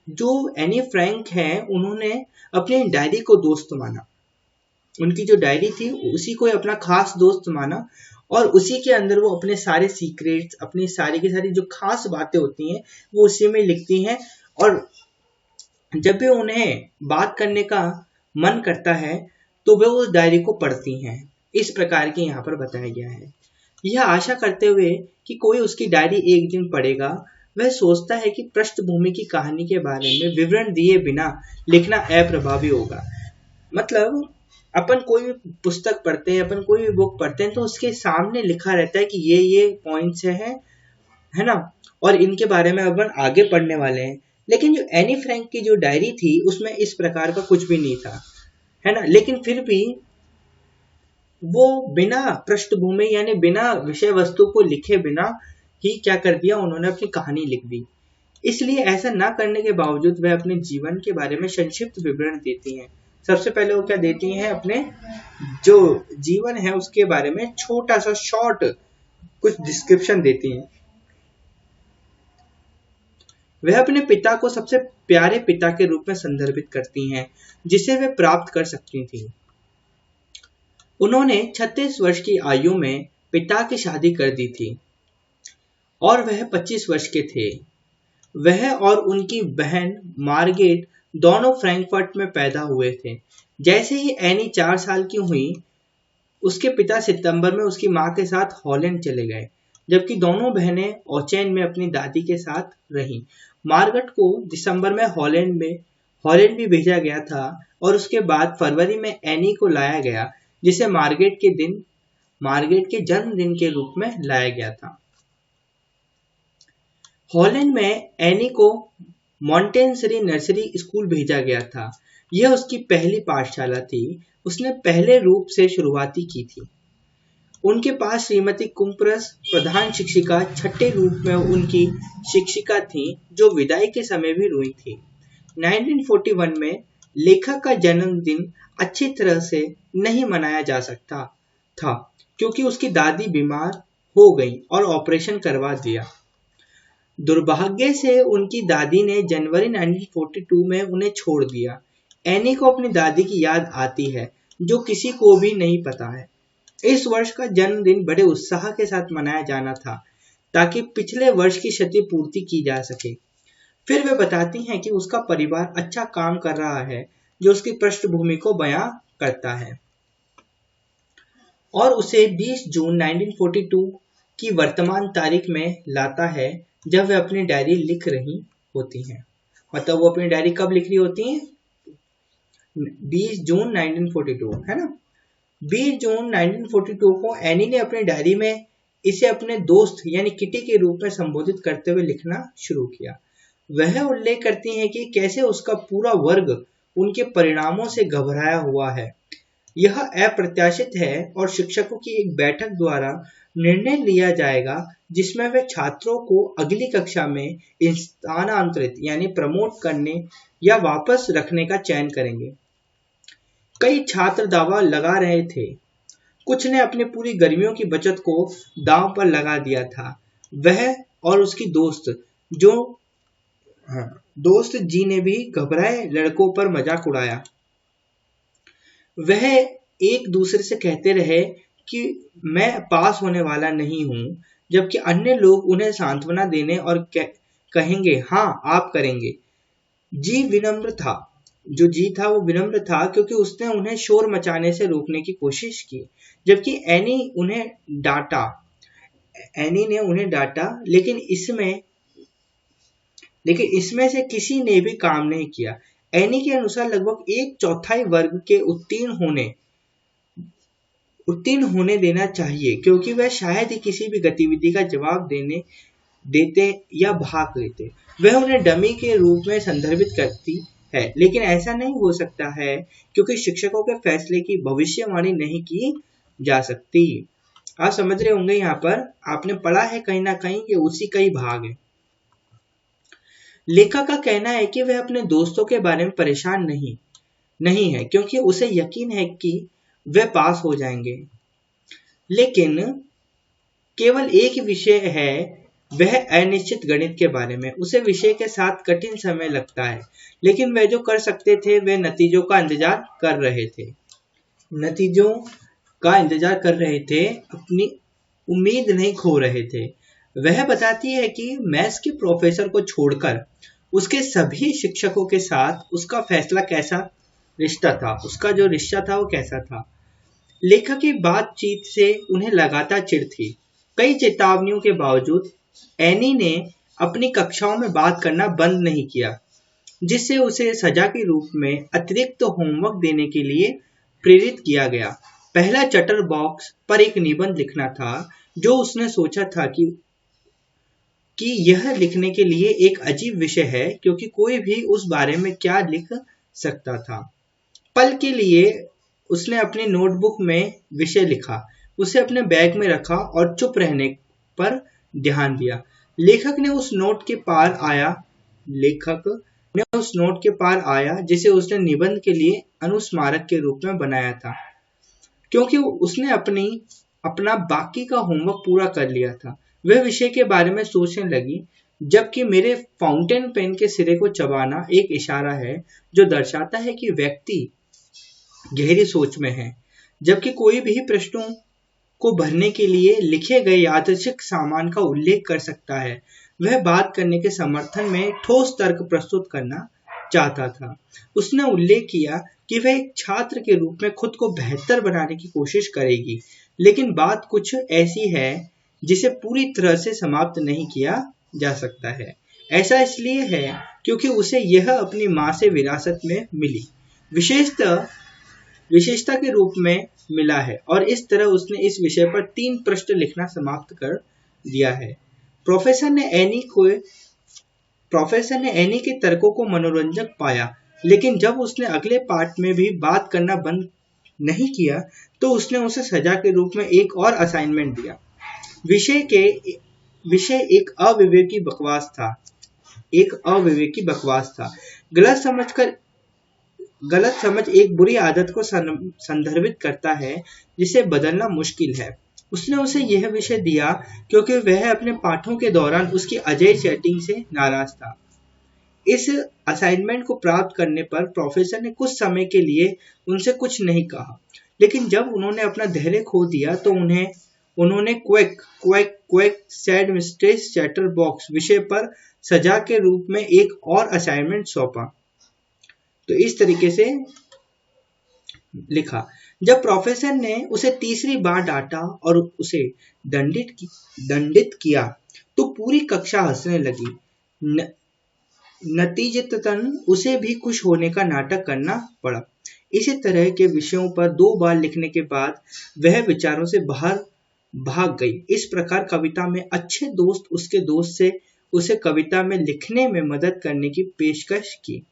जो एनी फ्रैंक है उन्होंने अपनी डायरी को दोस्त माना, उनकी जो डायरी थी उसी को अपना खास दोस्त माना और उसी के अंदर वो अपने सारे सीक्रेट्स, अपनी सारी की सारी जो खास बातें होती हैं वो उसी में लिखती हैं और जब भी उन्हें बात करने का मन करता है तो वे उस डायरी को पढ़ती हैं। इस प्रकार के यहाँ पर बताया गया है। यह आशा करते हुए कि कोई उसकी डायरी एक दिन पढ़ेगा, वह सोचता है कि पृष्ठभूमि की कहानी के बारे में विवरण दिए बिना लिखना अप्रभावी होगा। मतलब अपन कोई भी पुस्तक पढ़ते हैं, अपन कोई भी बुक पढ़ते हैं तो उसके सामने लिखा रहता है कि ये पॉइंट्स है ना, और इनके बारे में अपन आगे पढ़ने वाले हैं। लेकिन जो एनी फ्रैंक की जो डायरी थी उसमें इस प्रकार का कुछ भी नहीं था, है ना। लेकिन फिर भी वो बिना पृष्ठभूमि यानी बिना विषय वस्तु को लिखे बिना ही क्या कर दिया, उन्होंने अपनी कहानी लिख दी। इसलिए ऐसा ना करने के बावजूद वह अपने जीवन के बारे में संक्षिप्त विवरण देती हैं। सबसे पहले वो क्या देती हैं, अपने जो जीवन है उसके बारे में छोटा सा शॉर्ट कुछ डिस्क्रिप्शन देती हैं। वह अपने पिता को सबसे प्यारे पिता के रूप में संदर्भित करती हैं जिसे वे प्राप्त कर सकती थी। उन्होंने 36 वर्ष की आयु में पिता की शादी कर दी थी और वह 25 वर्ष के थे। वह और उनकी बहन मार्गेट दोनों फ्रैंकफर्ट में पैदा हुए थे। जैसे ही एनी 4 साल की हुई, उसके पिता सितंबर में उसकी मां के साथ हॉलैंड चले गए, जबकि दोनों बहनें ओचेन में अपनी दादी के साथ रहीं। मार्गरेट को दिसंबर में हॉलैंड भी भेजा गया था और उसके बाद फरवरी में एनी को लाया गया, जिसे मार्गरेट के जन्मदिन के रूप में लाया गया था। हॉलैंड में एनी को मॉन्टेसरी नर्सरी स्कूल भेजा गया था, यह उसकी पहली पाठशाला थी। उसने पहले रूप से शुरुआती की थी। उनके पास श्रीमती कुम्परस प्रधान शिक्षिका छठे रूप में उनकी शिक्षिका थी, जो विदाई के समय भी रोई थी। 1941 में लेखक का जन्मदिन अच्छी तरह से नहीं मनाया जा सकता था, क्योंकि उसकी दादी बीमार हो गई और ऑपरेशन करवा दिया। दुर्भाग्य से उनकी दादी ने जनवरी 1942 में उन्हें छोड़ दिया। एनी को अपनी दादी की याद आती है, जो किसी को भी नहीं पता है। इस वर्ष का जन्मदिन बड़े उत्साह के साथ मनाया जाना था, ताकि पिछले वर्ष की क्षतिपूर्ति की जा सके। फिर वे बताती हैं कि उसका परिवार अच्छा काम कर रहा है, जो उसकी पृष्ठभूमि को बयां करता है, और उसे 20 जून 1942 की वर्तमान तारीख में लाता है, जब वे अपनी डायरी लिख रही होती हैं। मतलब वो अपनी डायरी कब लिख रही होती हैं? 20 जून 1942, है ना। 20 जून 1942 को एनी ने अपनी डायरी में इसे अपने दोस्त यानी किटी के रूप में संबोधित करते हुए लिखना शुरू किया। वह उल्लेख करती हैं कि कैसे उसका पूरा वर्ग उनके परिणामों से घबराया हुआ है। यह अप्रत्याशित है और शिक्षकों की एक बैठक द्वारा निर्णय लिया जाएगा, जिसमें वे छात्रों को अगली कक्षा में स्थानांतरित यानी प्रमोट करने या वापस रखने का चयन करेंगे। कई छात्र दावा लगा रहे थे। कुछ ने अपनी पूरी गर्मियों की बचत को दांव पर लगा दिया था। वह और उसकी दोस्त जी ने भी घबराए लड़कों पर मजाक उड़ाया। वह एक दूसरे से कहते रहे कि मैं पास होने वाला नहीं हूं, जबकि अन्य लोग उन्हें सांत्वना देने और कहेंगे हाँ आप करेंगे। जो जी था वो विनम्र था, क्योंकि उसने उन्हें शोर मचाने से रोकने की कोशिश की, जबकि एनी ने उन्हें डांटा, लेकिन इसमें से किसी ने भी काम नहीं किया। एनी के अनुसार लगभग 1/4 वर्ग के उत्तीर्ण होने देना चाहिए, क्योंकि वह शायद ही किसी भी गतिविधि का जवाब देते या भाग लेते। वह उन्हें डमी के रूप में संदर्भित करती है, लेकिन ऐसा नहीं हो सकता है, क्योंकि शिक्षकों के फैसले की भविष्यवाणी नहीं की जा सकती। आप समझ रहे होंगे, यहाँ पर आपने पढ़ा है कहीं ना कहीं, ये उसी का ही भाग है। लेखक का कहना है कि वह अपने दोस्तों के बारे में परेशान नहीं है, क्योंकि उसे यकीन है कि वे पास हो जाएंगे। लेकिन केवल एक विषय है, वह अनिश्चित गणित के बारे में। उसे विषय के साथ कठिन समय लगता है, लेकिन वह जो कर सकते थे वे नतीजों का इंतजार कर रहे थे, अपनी उम्मीद नहीं खो रहे थे। वह बताती है कि मैथ्स के प्रोफेसर को छोड़कर उसके सभी शिक्षकों के साथ उसका जो रिश्ता था वो कैसा था। लेखक की बातचीत से उन्हें लगातार चिढ़ थी। कई चेतावनियों के बावजूद एनी ने अपनी कक्षाओं में बात करना बंद नहीं किया, जिससे उसे सजा के रूप में अतिरिक्त होमवर्क देने के लिए प्रेरित किया गया। पहला चटर बॉक्स पर एक निबंध लिखना था, जो उसने सोचा था कि यह लिखने के लिए एक अजीब विषय है, क्योंकि कोई भी उस बारे में क्या लिख सकता था। पल के लिए उसने अपनी नोटबुक में विषय लिखा, उसे अपने बैग में रखा और चुप रहने पर ध्यान दिया। लेखक ने उस नोट के पार आया जिसे उसने निबंध के लिए अनुस्मारक के रूप में बनाया था, क्योंकि उसने अपना बाकी का होमवर्क पूरा कर लिया था। वह विषय के बारे में सोचने लगी, जबकि मेरे फाउंटेन पेन के सिरे को चबाना एक इशारा है जो दर्शाता है कि व्यक्ति गहरी सोच में है, जबकि कोई भी प्रश्नों को भरने के लिए लिखे गए यादृच्छिक सामान का उल्लेख कर सकता है। वह बात करने के समर्थन में ठोस तर्क प्रस्तुत करना चाहता था। उसने उल्लेख किया कि वह एक छात्र के रूप में खुद को बेहतर बनाने की कोशिश करेगी, लेकिन बात कुछ ऐसी है जिसे पूरी तरह से समाप्त नहीं किया जा सकता है। ऐसा इसलिए है क्योंकि उसे यह अपनी माँ से विरासत में मिली, विशेषता के रूप में मिला है, और इस तरह उसने इस विषय पर 3 पृष्ठ लिखना समाप्त कर दिया है। प्रोफेसर ने एनी के तर्कों को मनोरंजक पाया, लेकिन जब उसने अगले पार्ट में भी बात करना बंद नहीं किया तो उसने उसे सजा के रूप में एक और असाइनमेंट दिया। विषय एक अविवेकी बकवास था। गलत समझ एक बुरी आदत को संदर्भित करता है जिसे बदलना मुश्किल है। उसने उसे यह विषय दिया क्योंकि वह अपने पाठों के दौरान उसकी अजय चैटिंग से नाराज था। इस असाइनमेंट को प्राप्त करने पर प्रोफेसर ने कुछ समय के लिए उनसे कुछ नहीं कहा, लेकिन जब उन्होंने अपना धैर्य खो दिया तो उन्होंने quake quake quake sad mistress chatter box विषय पर सजा के रूप में एक और असाइनमेंट सौंपा। तो इस तरीके से लिखा। जब प्रोफेसर ने उसे तीसरी बार डांटा और उसे दंडित किया तो पूरी कक्षा हंसने लगी। नतीजतन उसे भी खुश होने का नाटक करना पड़ा। इसी तरह के विषयों पर 2 बार लिखने के बाद वह विचारों से बाहर भाग गई। इस प्रकार कविता में अच्छे दोस्त उसके दोस्त से उसे कविता में लिखने में मदद करने की पेशकश की।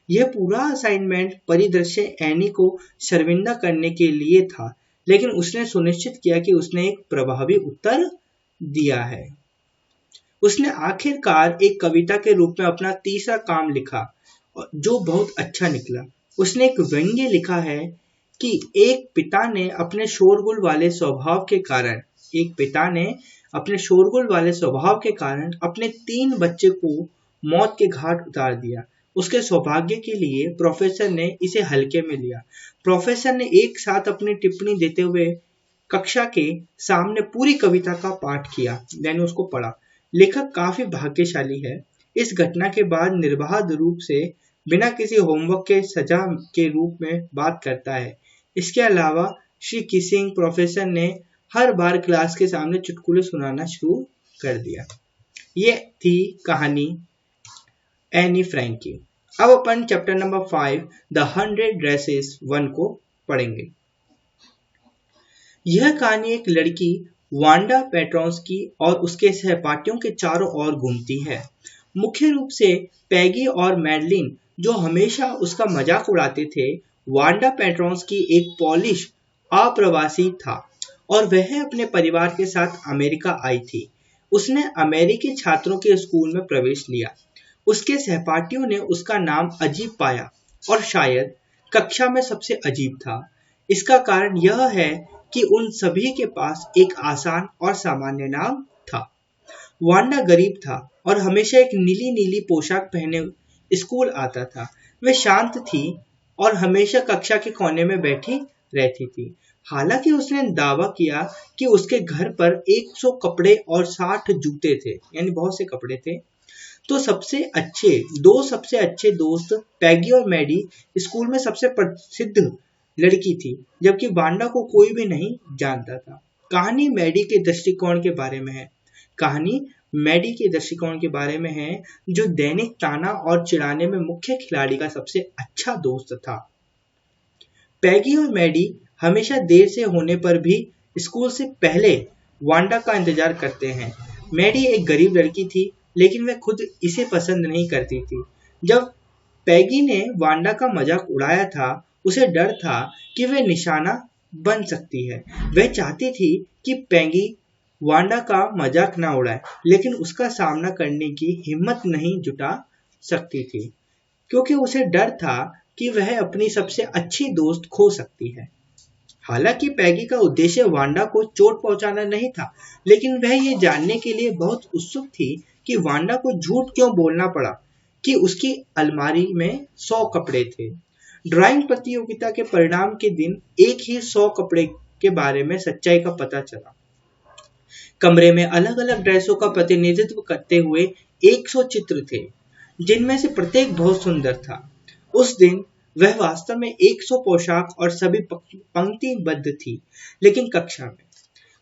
यह पूरा असाइनमेंट परिदृश्य एनी को शर्मिंदा करने के लिए था, लेकिन उसने सुनिश्चित किया कि उसने एक प्रभावी उत्तर दिया है। उसने आखिरकार एक कविता के रूप में अपना तीसरा काम लिखा जो बहुत अच्छा निकला। उसने एक व्यंग्य लिखा है कि एक पिता ने अपने शोरगुल वाले स्वभाव के कारण अपने 3 बच्चे को मौत के घाट उतार दिया। उसके सौभाग्य के लिए प्रोफेसर ने इसे हल्के में लिया। प्रोफेसर ने एक साथ अपनी टिप्पणी देते हुए कक्षा के सामने पूरी कविता का पाठ किया। मैंने उसको पढ़ा। लेखक काफी भाग्यशाली है। इस घटना के बाद निर्बाध रूप से बिना किसी होमवर्क के सजा के रूप में बात करता है। इसके अलावा श्री किसिंग प्रोफेसर ने हर बार क्लास के सामने चुटकुले सुनाना शुरू कर दिया। ये थी कहानी एनी फ्रैंक की। अब अपन चैप्टर नंबर 5 द 100 ड्रेसेस 1 को पढ़ेंगे। यह कहानी एक लड़की वांडा पेट्रोस्की और उसके सहपाठियों के चारों ओर घूमती है। मुख्य रूप से पैगी और मैडलिन जो हमेशा उसका मजाक उड़ाते थे। वांडा पेट्रोस्की एक पोलिश अप्रवासी था और वह अपने परिवार के साथ अमेरिका आई थी। उसने अमेरिकी छात्रों के स्कूल में प्रवेश लिया। उसके सहपाठियों ने उसका नाम अजीब पाया और शायद कक्षा में सबसे अजीब था। इसका कारण यह है कि उन सभी के पास एक आसान और सामान्य नाम था। वांडा गरीब था और हमेशा एक नीली नीली पोशाक पहने स्कूल आता था। वह शांत थी और हमेशा कक्षा के कोने में बैठी रहती थी। हालांकि उसने दावा किया कि उसके घर पर 100 कपड़े और 60 जूते थे, यानी बहुत से कपड़े थे। तो दो सबसे अच्छे दोस्त पैगी और मैडी स्कूल में सबसे प्रसिद्ध लड़की थी, जबकि वांडा को कोई भी नहीं जानता था। कहानी मैडी के दृष्टिकोण के बारे में है जो दैनिक ताना और चिढ़ाने में मुख्य खिलाड़ी का सबसे अच्छा दोस्त था। पैगी और मैडी हमेशा देर से होने पर भी स्कूल से पहले वांडा का इंतजार करते हैं। मैडी एक गरीब लड़की थी, लेकिन वह खुद इसे पसंद नहीं करती थी। जब पैगी ने वांडा का मजाक उड़ाया था, उसे डर था कि वह निशाना बन सकती है। वह चाहती थी कि पैगी वांडा का मजाक ना उड़ाए, लेकिन उसका सामना करने की हिम्मत नहीं जुटा सकती थी, क्योंकि उसे डर था कि वह अपनी सबसे अच्छी दोस्त खो सकती है। हालांकि पैगी का उद्देश्य वांडा को चोट पहुंचाना नहीं था, लेकिन वह ये जानने के लिए बहुत उत्सुक थी कि वांडा को झूठ क्यों बोलना पड़ा कि उसकी अलमारी में 100 कपड़े थे। ड्राइंग प्रतियोगिता के परिणाम के दिन एक ही 100 कपड़े के बारे में सच्चाई का पता चला। कमरे में अलग अलग ड्रेसों का प्रतिनिधित्व करते हुए 100 चित्र थे, जिनमें से प्रत्येक बहुत सुंदर था। उस दिन वह वास्तव में 100 पोशाक और सभी पंक्तिबद्ध थी, लेकिन कक्षा में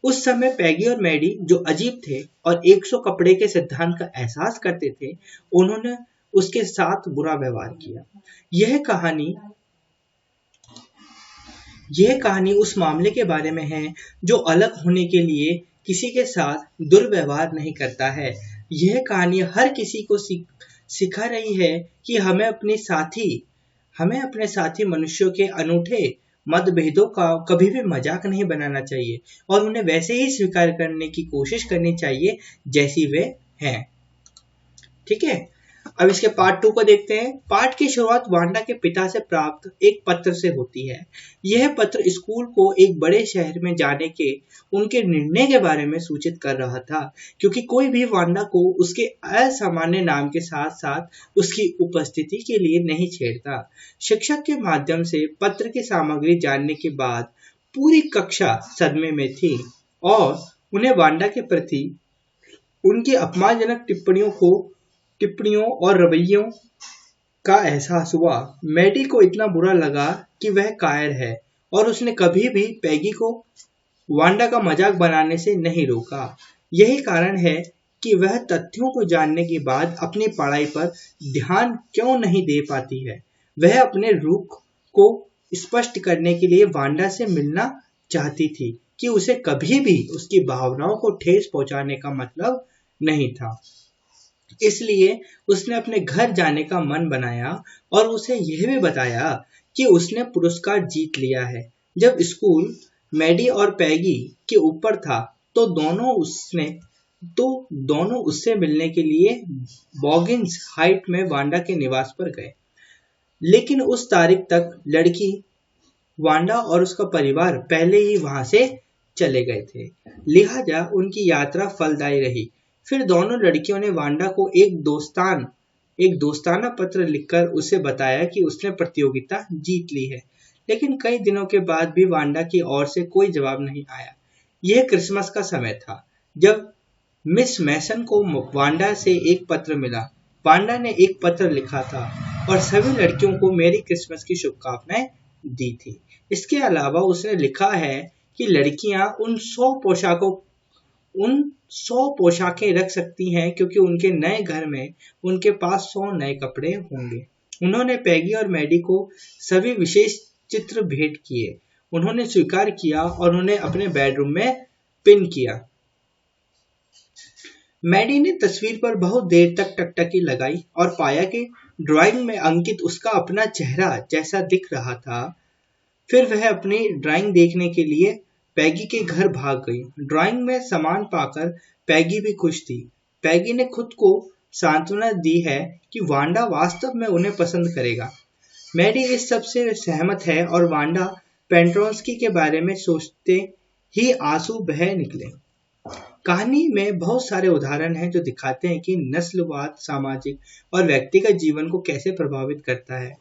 उस समय पैगी और मैडी जो अजीब थे और 100 कपड़े के सिद्धांत का एहसास करते थे, उन्होंने उसके साथ बुरा व्यवहार किया। यह कहानी उस मामले के बारे में है जो अलग होने के लिए किसी के साथ दुर्व्यवहार नहीं करता है। यह कहानी हर किसी को सिखा रही है कि हमें अपने साथी हमें अपने साथी मनुष्यों के अनूठे मतभेदों का कभी भी मजाक नहीं बनाना चाहिए और उन्हें वैसे ही स्वीकार करने की कोशिश करनी चाहिए जैसी वे हैं। ठीक है, अब इसके पार्ट 2 को देखते हैं। पार्ट की शुरुआत वांडा के पिता से प्राप्त एक पत्र से होती है। यह पत्र स्कूल को एक बड़े शहर में जाने के उनके निर्णय के बारे में सूचित कर रहा था, क्योंकि कोई भी वांडा को उसके असामान्य नाम के साथ साथ उसकी उपस्थिति के लिए नहीं छेड़ता। शिक्षक के माध्यम से पत्र की सामग्री जानने के बाद पूरी कक्षा सदमे में थी और उन्हें वांडा के प्रति उनकी अपमानजनक टिप्पणियों और रवैयों का एहसास हुआ। मैडी को इतना बुरा लगा कि वह कायर है और उसने कभी भी पैगी को वांडा का मजाक बनाने से नहीं रोका। यही कारण है कि वह तथ्यों को जानने के बाद अपनी पढ़ाई पर ध्यान क्यों नहीं दे पाती है। वह अपने रुख को स्पष्ट करने के लिए वांडा से मिलना चाहती थी कि उसे कभी भी उसकी भावनाओं को ठेस पहुंचाने का मतलब नहीं था। इसलिए उसने अपने घर जाने का मन बनाया और उसे यह भी बताया कि उसने पुरस्कार जीत लिया है। जब स्कूल मैडी और पैगी के ऊपर था तो दोनों उससे मिलने के लिए बॉगिंस हाइट में वांडा के निवास पर गए, लेकिन उस तारीख तक लड़की वांडा और उसका परिवार पहले ही वहां से चले गए थे, लिहाजा उनकी यात्रा फलदायी रही। फिर दोनों लड़कियों ने वांडा को एक दोस्ताना पत्र लिखकर उसे बताया कि उसने प्रतियोगिता जीत ली है, लेकिन कई दिनों के बाद भी वांडा की ओर से कोई जवाब नहीं आया। यह क्रिसमस का समय था जब मिस मैसन को वांडा से एक पत्र मिला। वांडा ने एक पत्र लिखा था और सभी लड़कियों को मेरी क्रिसमस की शुभकामनाएं दी थी। इसके अलावा उसने लिखा है कि लड़कियां उन 100 पोशाकें रख सकती हैं क्योंकि उनके नए घर में उनके पास 100 नए कपड़े होंगे। उन्होंने पैगी और मैडी को सभी विशेष चित्र भेंट किए। उन्होंने स्वीकार किया और उन्हें अपने बेडरूम में पिन किया। मैडी ने तस्वीर पर बहुत देर तक टकटकी लगाई और पाया कि ड्राइंग में अंकित उसका अपना चेहरा जैसा दिख रहा था। फिर वह अपनी ड्राइंग देखने के लिए पैगी के घर भाग गई। ड्राइंग में सामान पाकर पैगी भी खुश थी। पैगी ने खुद को सांत्वना दी है कि वांडा वास्तव में उन्हें पसंद करेगा। मैडी इस सब से सहमत है और वांडा पेंट्रोंस्की के बारे में सोचते ही आंसू बह निकले। कहानी में बहुत सारे उदाहरण हैं जो दिखाते हैं कि नस्लवाद सामाजिक और व्यक्तिगत जीवन को कैसे प्रभावित करता है।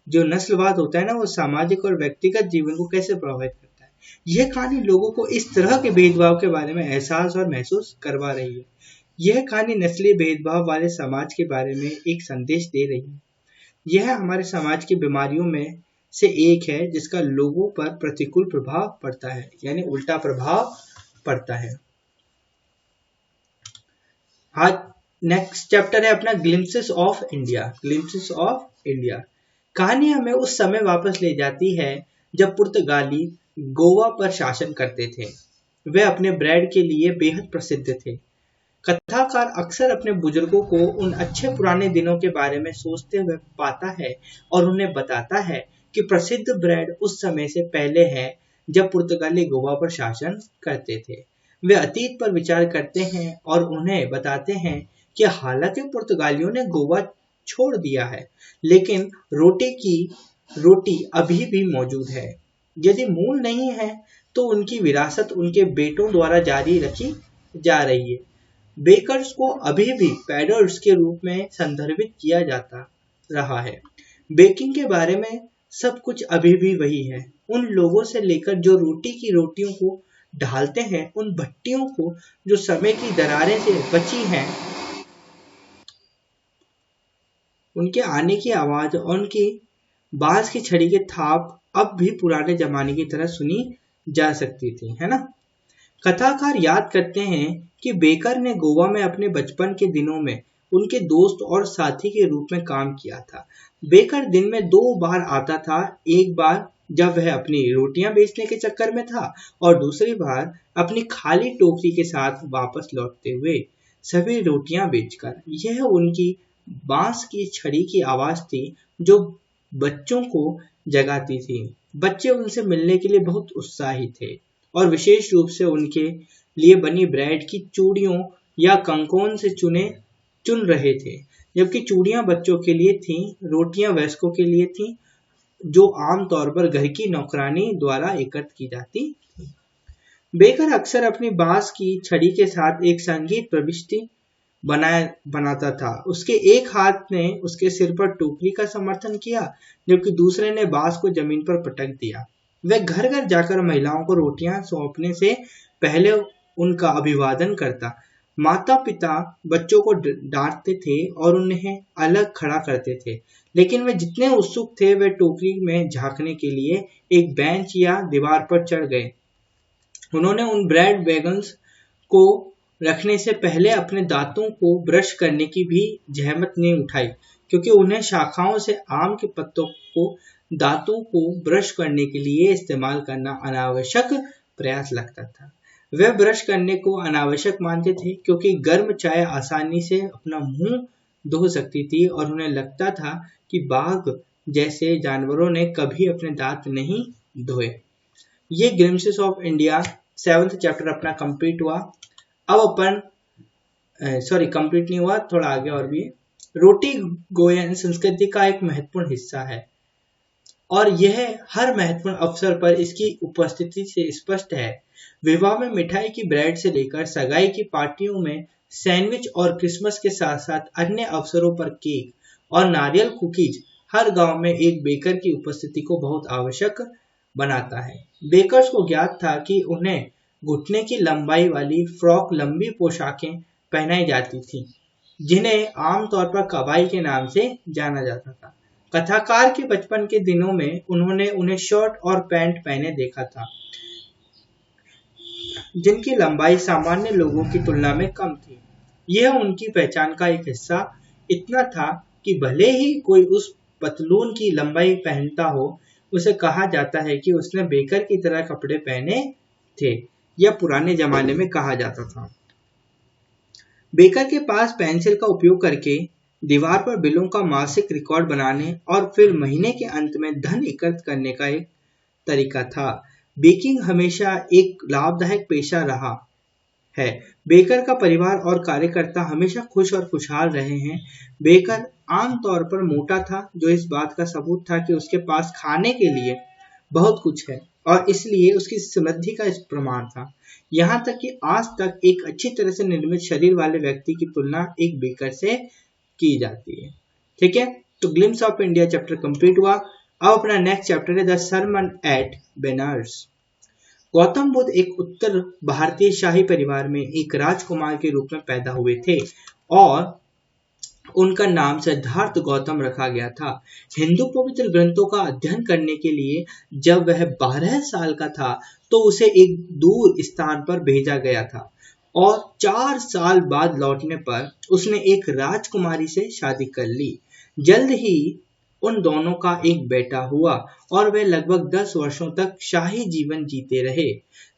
जो नस्लवाद होता है ना, वो सामाजिक और व्यक्तिगत जीवन को कैसे प्रभावित करता है। यह कहानी लोगों को इस तरह के भेदभाव के बारे में एहसास और महसूस करवा रही है। यह कहानी नस्लीय भेदभाव वाले समाज के बारे में एक संदेश दे रही है। यह हमारे समाज की बीमारियों में से एक है जिसका लोगों पर प्रतिकूल प्रभाव पड़ता है, यानी उल्टा प्रभाव पड़ता है। आज नेक्स्ट चैप्टर है अपना ग्लिम्पसेस ऑफ इंडिया। कहानी हमें उस समय वापस ले जाती है जब पुर्तगाली गोवा पर शासन करते थे। वे अपने ब्रेड के लिए बेहद प्रसिद्ध थे। कथाकार अक्सर अपने बुजुर्गों को उन अच्छे पुराने दिनों के बारे में सोचते हुए पाता है और उन्हें बताता है कि प्रसिद्ध ब्रेड उस समय से पहले है जब पुर्तगाली गोवा पर शासन करते थे। वे अतीत पर विचार करते हैं और उन्हें बताते हैं कि हालांकि पुर्तगालियों ने गोवा छोड़ दिया है, लेकिन रोटी अभी भी मौजूद है। यदि मूल नहीं है तो उनकी विरासत उनके बेटों द्वारा जारी रखी जा रही है। बेकर्स को अभी भी पैडर्स के रूप में संदर्भित किया जाता रहा है। बेकिंग के बारे में सब कुछ अभी भी वही है। उन लोगों से लेकर जो रोटियों को ढालते हैं, उन भट्टियों को जो समय की दरारें से बची हैं, उनके आने की आवाज और उनकी बांस की छड़ी के थाप अब भी पुराने जमाने की तरह सुनी जा सकती थी, है ना। कथाकार याद करते हैं कि बेकर ने गोवा में अपने बचपन के दिनों में उनके दोस्त और साथी के रूप में काम किया था। बेकर दिन में 2 बार आता था, एक बार जब वह अपनी रोटियां बेचने के चक्कर में था और दूसरी बार अपनी खाली टोकरी के साथ वापस लौटते हुए, सभी रोटियां बेचकर। यह उनकी बांस की छड़ी की आवाज थी जो बच्चों को जगाती थी। बच्चे उनसे मिलने के लिए बहुत उत्साही थे और विशेष रूप से उनके लिए बनी ब्रेड की चूड़ियों या कंकोन से चुन रहे थे, जबकि चूड़ियां बच्चों के लिए थीं, रोटियां वयस्कों के लिए थीं, जो आमतौर पर घर की नौकरानी द्वारा एकत्र की जाती थी। बेकर अक्सर अपनी बांस की छड़ी के साथ एक संगीत प्रविष्टि बनाता था। उसके एक हाथ ने उसके सिर पर टोकरी का समर्थन किया, जबकि दूसरे ने बांस को जमीन पर पटक दिया। वह घर घर जाकर महिलाओं को रोटियां सौंपने से पहले उनका अभिवादन करता। माता पिता बच्चों को डांटते थे और उन्हें अलग खड़ा करते थे, लेकिन वे जितने उत्सुक थे वे टोकरी में झांकने के लिए एक बेंच या दीवार पर चढ़ गए। उन्होंने उन ब्रेड वैगन्स को रखने से पहले अपने दांतों को ब्रश करने की भी जहमत नहीं उठाई, क्योंकि उन्हें शाखाओं से आम के पत्तों को दांतों को ब्रश करने के लिए इस्तेमाल करना अनावश्यक प्रयास लगता था। वे ब्रश करने को अनावश्यक मानते थे क्योंकि गर्म चाय आसानी से अपना मुंह धो सकती थी और उन्हें लगता था कि बाघ जैसे जानवरों ने कभी अपने दांत नहीं धोए। ये glimpses of India 7th chapter अपना कंप्लीट हुआ। अब अपन कंप्लीट नहीं हुआ, थोड़ा आगे और भी है। रोटी गोयन संस्कृति का एक महत्वपूर्ण हिस्सा है और यह हर महत्वपूर्ण अवसर पर इसकी उपस्थिति से स्पष्ट है। विवाह में मिठाई की ब्रेड से लेकर सगाई की पार्टियों में सैंडविच और क्रिसमस के साथ साथ अन्य अवसरों पर केक और नारियल कुकीज हर गांव में एक बेकर की उपस्थिति को बहुत आवश्यक बनाता है। बेकर्स को ज्ञात था कि उन्हें घुटने की लंबाई वाली फ्रॉक लंबी पोशाकें पहनाई जाती थीं, जिन्हें आमतौर पर कबाई के नाम से जाना जाता था। कथाकार के बचपन के दिनों में उन्होंने उन्हें शर्ट और पैंट पहने देखा था, जिनकी लंबाई सामान्य लोगों की तुलना में कम थी। यह उनकी पहचान का एक हिस्सा इतना था कि भले ही कोई उस पतलून की लंबाई पहनता हो, उसे कहा जाता है कि उसने बेकर की तरह कपड़े पहने थे, या पुराने जमाने में कहा जाता था। बेकर के पास पेंसिल का उपयोग करके दीवार पर बिलों का मासिक रिकॉर्ड बनाने और फिर महीने के अंत में धन एकत्र करने का एक तरीका था। बेकिंग हमेशा एक लाभदायक पेशा रहा है। बेकर का परिवार और कार्यकर्ता हमेशा खुश और खुशहाल रहे हैं। बेकर आमतौर पर मोटा था, जो इस बात का सबूत था कि उसके पास खाने के लिए बहुत कुछ है और इसलिए उसकी समृद्धि का प्रमाण था। यहाँ तक कि आज तक एक अच्छी तरह से निर्मित शरीर वाले व्यक्ति की तुलना एक बेकर से की जाती है। ठीक है, तो glimpse of India chapter complete हुआ। अब अपना नेक्स्ट चैप्टर है द सरमन एट बेनारस। गौतम बुद्ध एक उत्तर भारतीय शाही परिवार में एक राजकुमार के रूप में पैदा हुए थे और उनका नाम सिद्धार्थ गौतम रखा गया था। हिंदू पवित्र ग्रंथों का अध्ययन करने के लिए जब वह 12 साल का था तो उसे एक दूर स्थान पर भेजा गया था और 4 साल बाद लौटने पर उसने एक राजकुमारी से शादी कर ली। जल्द ही उन दोनों का एक बेटा हुआ और वे लगभग 10 वर्षों तक शाही जीवन जीते रहे,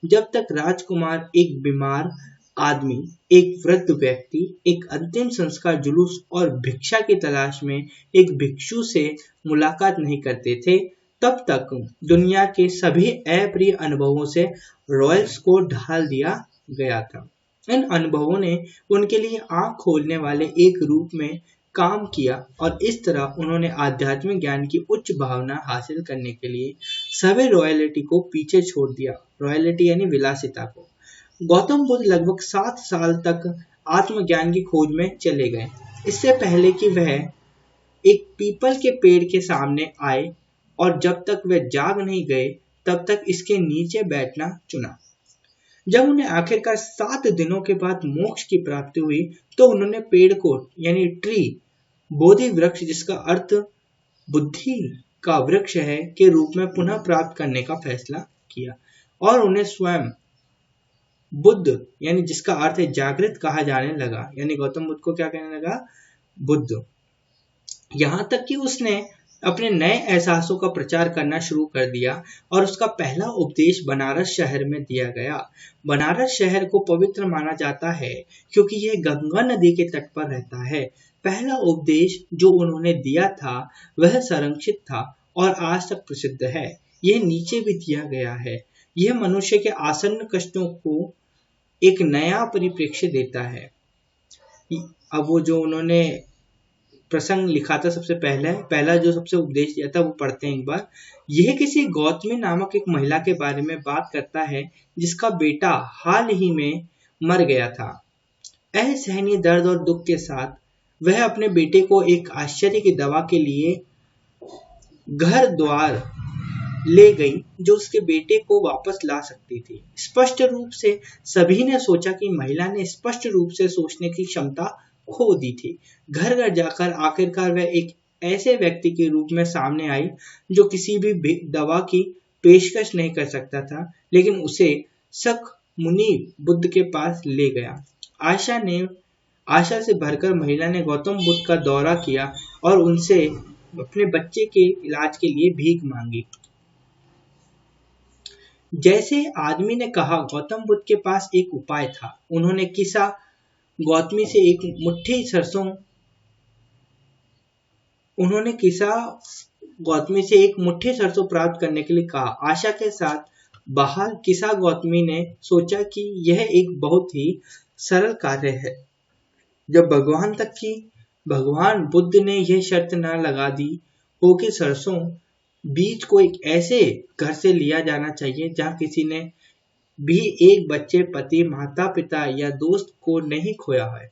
जब तक राजकुमार एक बीमार आदमी, एक वृद्ध व्यक्ति, एक अंतिम संस्कार जुलूस और भिक्षा की तलाश में एक भिक्षु से मुलाकात नहीं करते थे। तब तक दुनिया के सभी अप्रिय अनुभवों से रॉयल्स को ढाल दिया गया था। इन अनुभवों ने उनके लिए आंख खोलने वाले एक रूप में काम किया और इस तरह उन्होंने आध्यात्मिक ज्ञान की उच्च भावना हासिल करने के लिए सभी रॉयल्टी को पीछे छोड़ दिया। रॉयल्टी यानी विलासिता को। गौतम बुद्ध लगभग 7 साल तक आत्मज्ञान की खोज में चले गए, इससे पहले कि वह एक पीपल के पेड़ के सामने आए, और जब तक वे जाग नहीं गए तब तक इसके नीचे बैठना चुना। जब उन्हें आखिरकार 7 दिनों के बाद मोक्ष की प्राप्ति हुई तो उन्होंने पेड़ को यानी ट्री, बोधि वृक्ष जिसका अर्थ बुद्धि का वृक्ष है, के रूप में पुनः प्राप्त करने का फैसला किया और उन्हें स्वयं बुद्ध यानी जिसका अर्थ है जागृत कहा जाने लगा। यानी गौतम बुद्ध को क्या कहने लगा? बुद्ध। यहाँ तक कि उसने अपने नए एहसासों का प्रचार करना शुरू कर दिया और उसका पहला उपदेश बनारस शहर में दिया गया। बनारस शहर को पवित्र माना जाता है क्योंकि यह गंगा नदी के तट पर रहता है। पहला उपदेश जो उन्होंने दिया था वह संरक्षित था और आज तक प्रसिद्ध है। यह नीचे भी दिया गया है। यह मनुष्य के आसन्न कष्टों को एक नया परिप्रेक्ष्य देता है। अब वो जो उन्होंने प्रसंग लिखा था सबसे पहला जो सबसे उपदेश दिया था वो पढ़ते हैं एक बार। यह किसी गौतमी नामक एक महिला के बारे में बात करता है जिसका बेटा हाल ही में मर गया था। असहनीय दर्द और दुख के साथ वह अपने बेटे को एक आश्चर्य की दवा के लिए घर द्वार ले गई जो उसके बेटे को वापस ला सकती थी। स्पष्ट रूप से सभी ने सोचा कि महिला ने स्पष्ट रूप से सोचने की क्षमता खो दी थी। घर घर जाकर आखिरकार वह एक ऐसे व्यक्ति के रूप में सामने आई जो किसी भी दवा की पेशकश नहीं कर सकता था, लेकिन उसे शक मुनि बुद्ध के पास ले गया। आशा से भरकर महिला ने गौतम बुद्ध का दौरा किया और उनसे अपने बच्चे के इलाज के लिए भीख मांगी। जैसे आदमी ने कहा, गौतम बुद्ध के पास एक उपाय था। उन्होंने किसा गौतमी से एक मुट्ठी सरसों प्राप्त करने के लिए कहा। आशा के साथ बहाल किसा गौतमी ने सोचा कि यह एक बहुत ही सरल कार्य है। जब भगवान बुद्ध ने यह शर्त न लगा दी हो कि सरसों बीज को एक ऐसे घर से लिया जाना चाहिए जहां किसी ने भी एक बच्चे, पति, माता पिता या दोस्त को नहीं खोया है।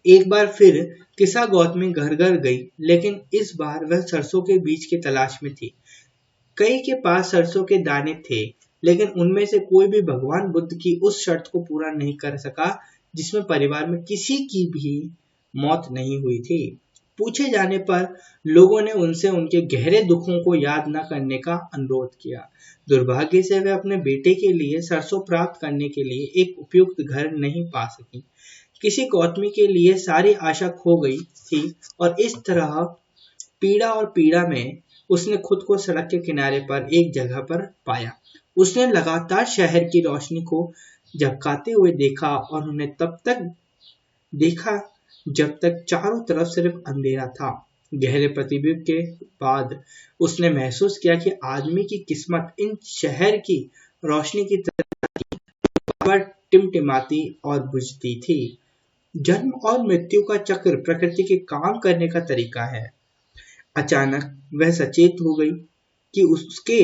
एक बार फिर किसा गौतमी घर घर गई, लेकिन इस बार वह सरसों के बीज की तलाश में थी। कई के पास सरसों के दाने थे, लेकिन उनमें से कोई भी भगवान बुद्ध की उस शर्त को पूरा नहीं कर सका जिसमें परिवार में किसी की भी मौत नहीं हुई थी। पूछे जाने पर लोगों ने उनसे उनके गहरे दुखों को याद न करने का अनुरोध किया। दुर्भाग्य से वे अपने बेटे के लिए सरसों प्राप्त करने के लिए एक उपयुक्त घर नहीं पा सकी। किसी गौतमी के लिए सारी आशा खो गई थी और इस तरह पीड़ा में उसने खुद को सड़क के किनारे पर एक जगह पर पाया। उसने लगातार शहर की रोशनी को झपकाते हुए देखा और उन्हें तब तक देखा जब तक चारों तरफ सिर्फ अंधेरा था। गहरे प्रतिबिंब के बाद उसने महसूस किया कि आदमी की किस्मत इन शहर की रोशनी की तरह टिमटिमाती और बुझती थी। जन्म और मृत्यु का चक्र प्रकृति के काम करने का तरीका है। अचानक वह सचेत हो गई कि उसके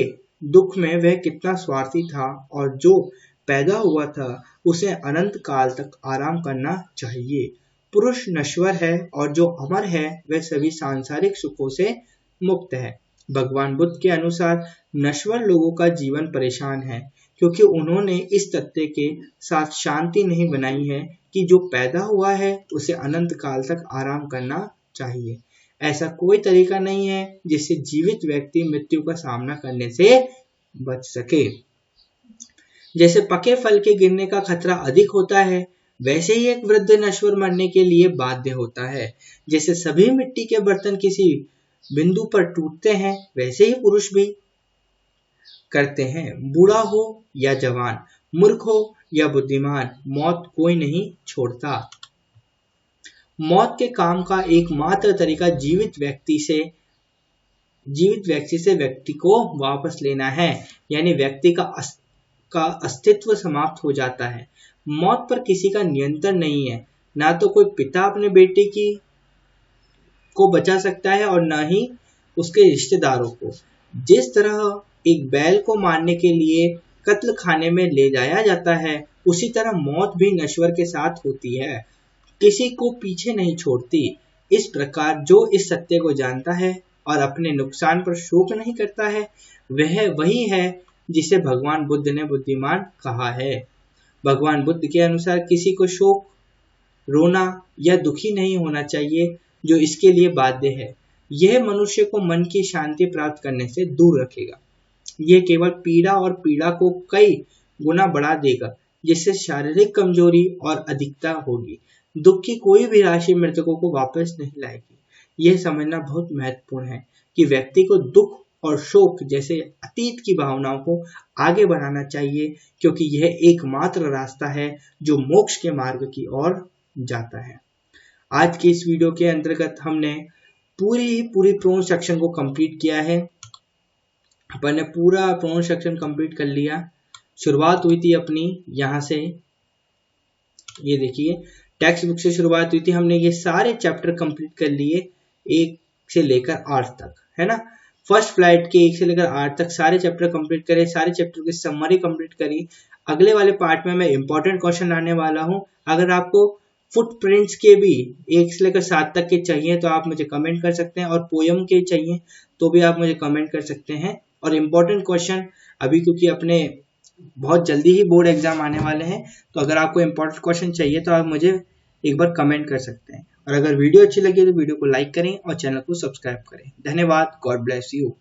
दुख में वह कितना स्वार्थी था और जो पैदा हुआ था उसे अनंत काल तक आराम करना चाहिए। पुरुष नश्वर है और जो अमर है वह सभी सांसारिक सुखों से मुक्त है। भगवान बुद्ध के अनुसार नश्वर लोगों का जीवन परेशान है क्योंकि उन्होंने इस तथ्य के साथ शांति नहीं बनाई है कि जो पैदा हुआ है उसे अनंत काल तक आराम करना चाहिए। ऐसा कोई तरीका नहीं है जिससे जीवित व्यक्ति मृत्यु का सामना करने से बच सके। जैसे पके फल के गिरने का खतरा अधिक होता है, वैसे ही एक वृद्ध नश्वर मरने के लिए बाध्य होता है। जैसे सभी मिट्टी के बर्तन किसी बिंदु पर टूटते हैं, वैसे ही पुरुष भी करते हैं। बूढ़ा हो या जवान, मूर्ख हो या बुद्धिमान, मौत कोई नहीं छोड़ता। मौत के काम का एकमात्र तरीका जीवित व्यक्ति से व्यक्ति को वापस लेना है, यानी व्यक्ति का अस्तित्व समाप्त हो जाता है। मौत पर किसी का नियंत्रण नहीं है। ना तो कोई पिता अपने बेटे को बचा सकता है और न ही उसके रिश्तेदारों को। जिस तरह एक बैल को मारने के लिए कत्ल खाने में ले जाया जाता है, उसी तरह मौत भी नश्वर के साथ होती है, किसी को पीछे नहीं छोड़ती। इस प्रकार जो इस सत्य को जानता है और अपने नुकसान पर शोक नहीं करता है, वह वही है जिसे भगवान बुद्ध ने बुद्धिमान कहा है। भगवान बुद्ध के अनुसार किसी को शोक, रोना या दुखी नहीं होना चाहिए जो इसके लिए बाध्य है। यह मनुष्य को मन की शांति प्राप्त करने से दूर रखेगा। यह केवल पीड़ा को कई गुना बढ़ा देगा, जिससे शारीरिक कमजोरी और अधिकता होगी। दुख की कोई भी राशि मृतकों को वापस नहीं लाएगी। यह समझना बहुत महत्वपूर्ण है कि व्यक्ति को दुख और शोक जैसे अतीत की भावनाओं को आगे बढ़ाना चाहिए, क्योंकि यह एकमात्र रास्ता है जो मोक्ष के मार्ग की ओर जाता है। आज के इस वीडियो के अंतर्गत हमने पूरी प्रोन सेक्शन को कंप्लीट किया है। अपन ने पूरा प्रोन सेक्शन कंप्लीट कर लिया। शुरुआत हुई थी अपनी यहाँ से, ये देखिए टेक्स्ट बुक से शुरुआत हुई थी। हमने ये सारे चैप्टर कंप्लीट कर लिए 1 से लेकर 8 तक, है ना। फर्स्ट फ्लाइट के 1 से लेकर 8 तक सारे चैप्टर कंप्लीट करे, सारे चैप्टर की समरी कंप्लीट करी। अगले वाले पार्ट में मैं इंपॉर्टेंट क्वेश्चन लाने वाला हूँ। अगर आपको फुटप्रिंट्स के भी 1 से लेकर 7 तक के चाहिए तो आप मुझे कमेंट कर सकते हैं, और पोयम के चाहिए तो भी आप मुझे कमेंट कर सकते हैं। और इम्पोर्टेंट क्वेश्चन अभी, क्योंकि अपने बहुत जल्दी ही बोर्ड एग्जाम आने वाले हैं, तो अगर आपको इम्पोर्टेंट क्वेश्चन चाहिए तो आप मुझे एक बार कमेंट कर सकते हैं। और अगर वीडियो अच्छी लगी तो वीडियो को लाइक करें और चैनल को सब्सक्राइब करें। धन्यवाद। God bless you.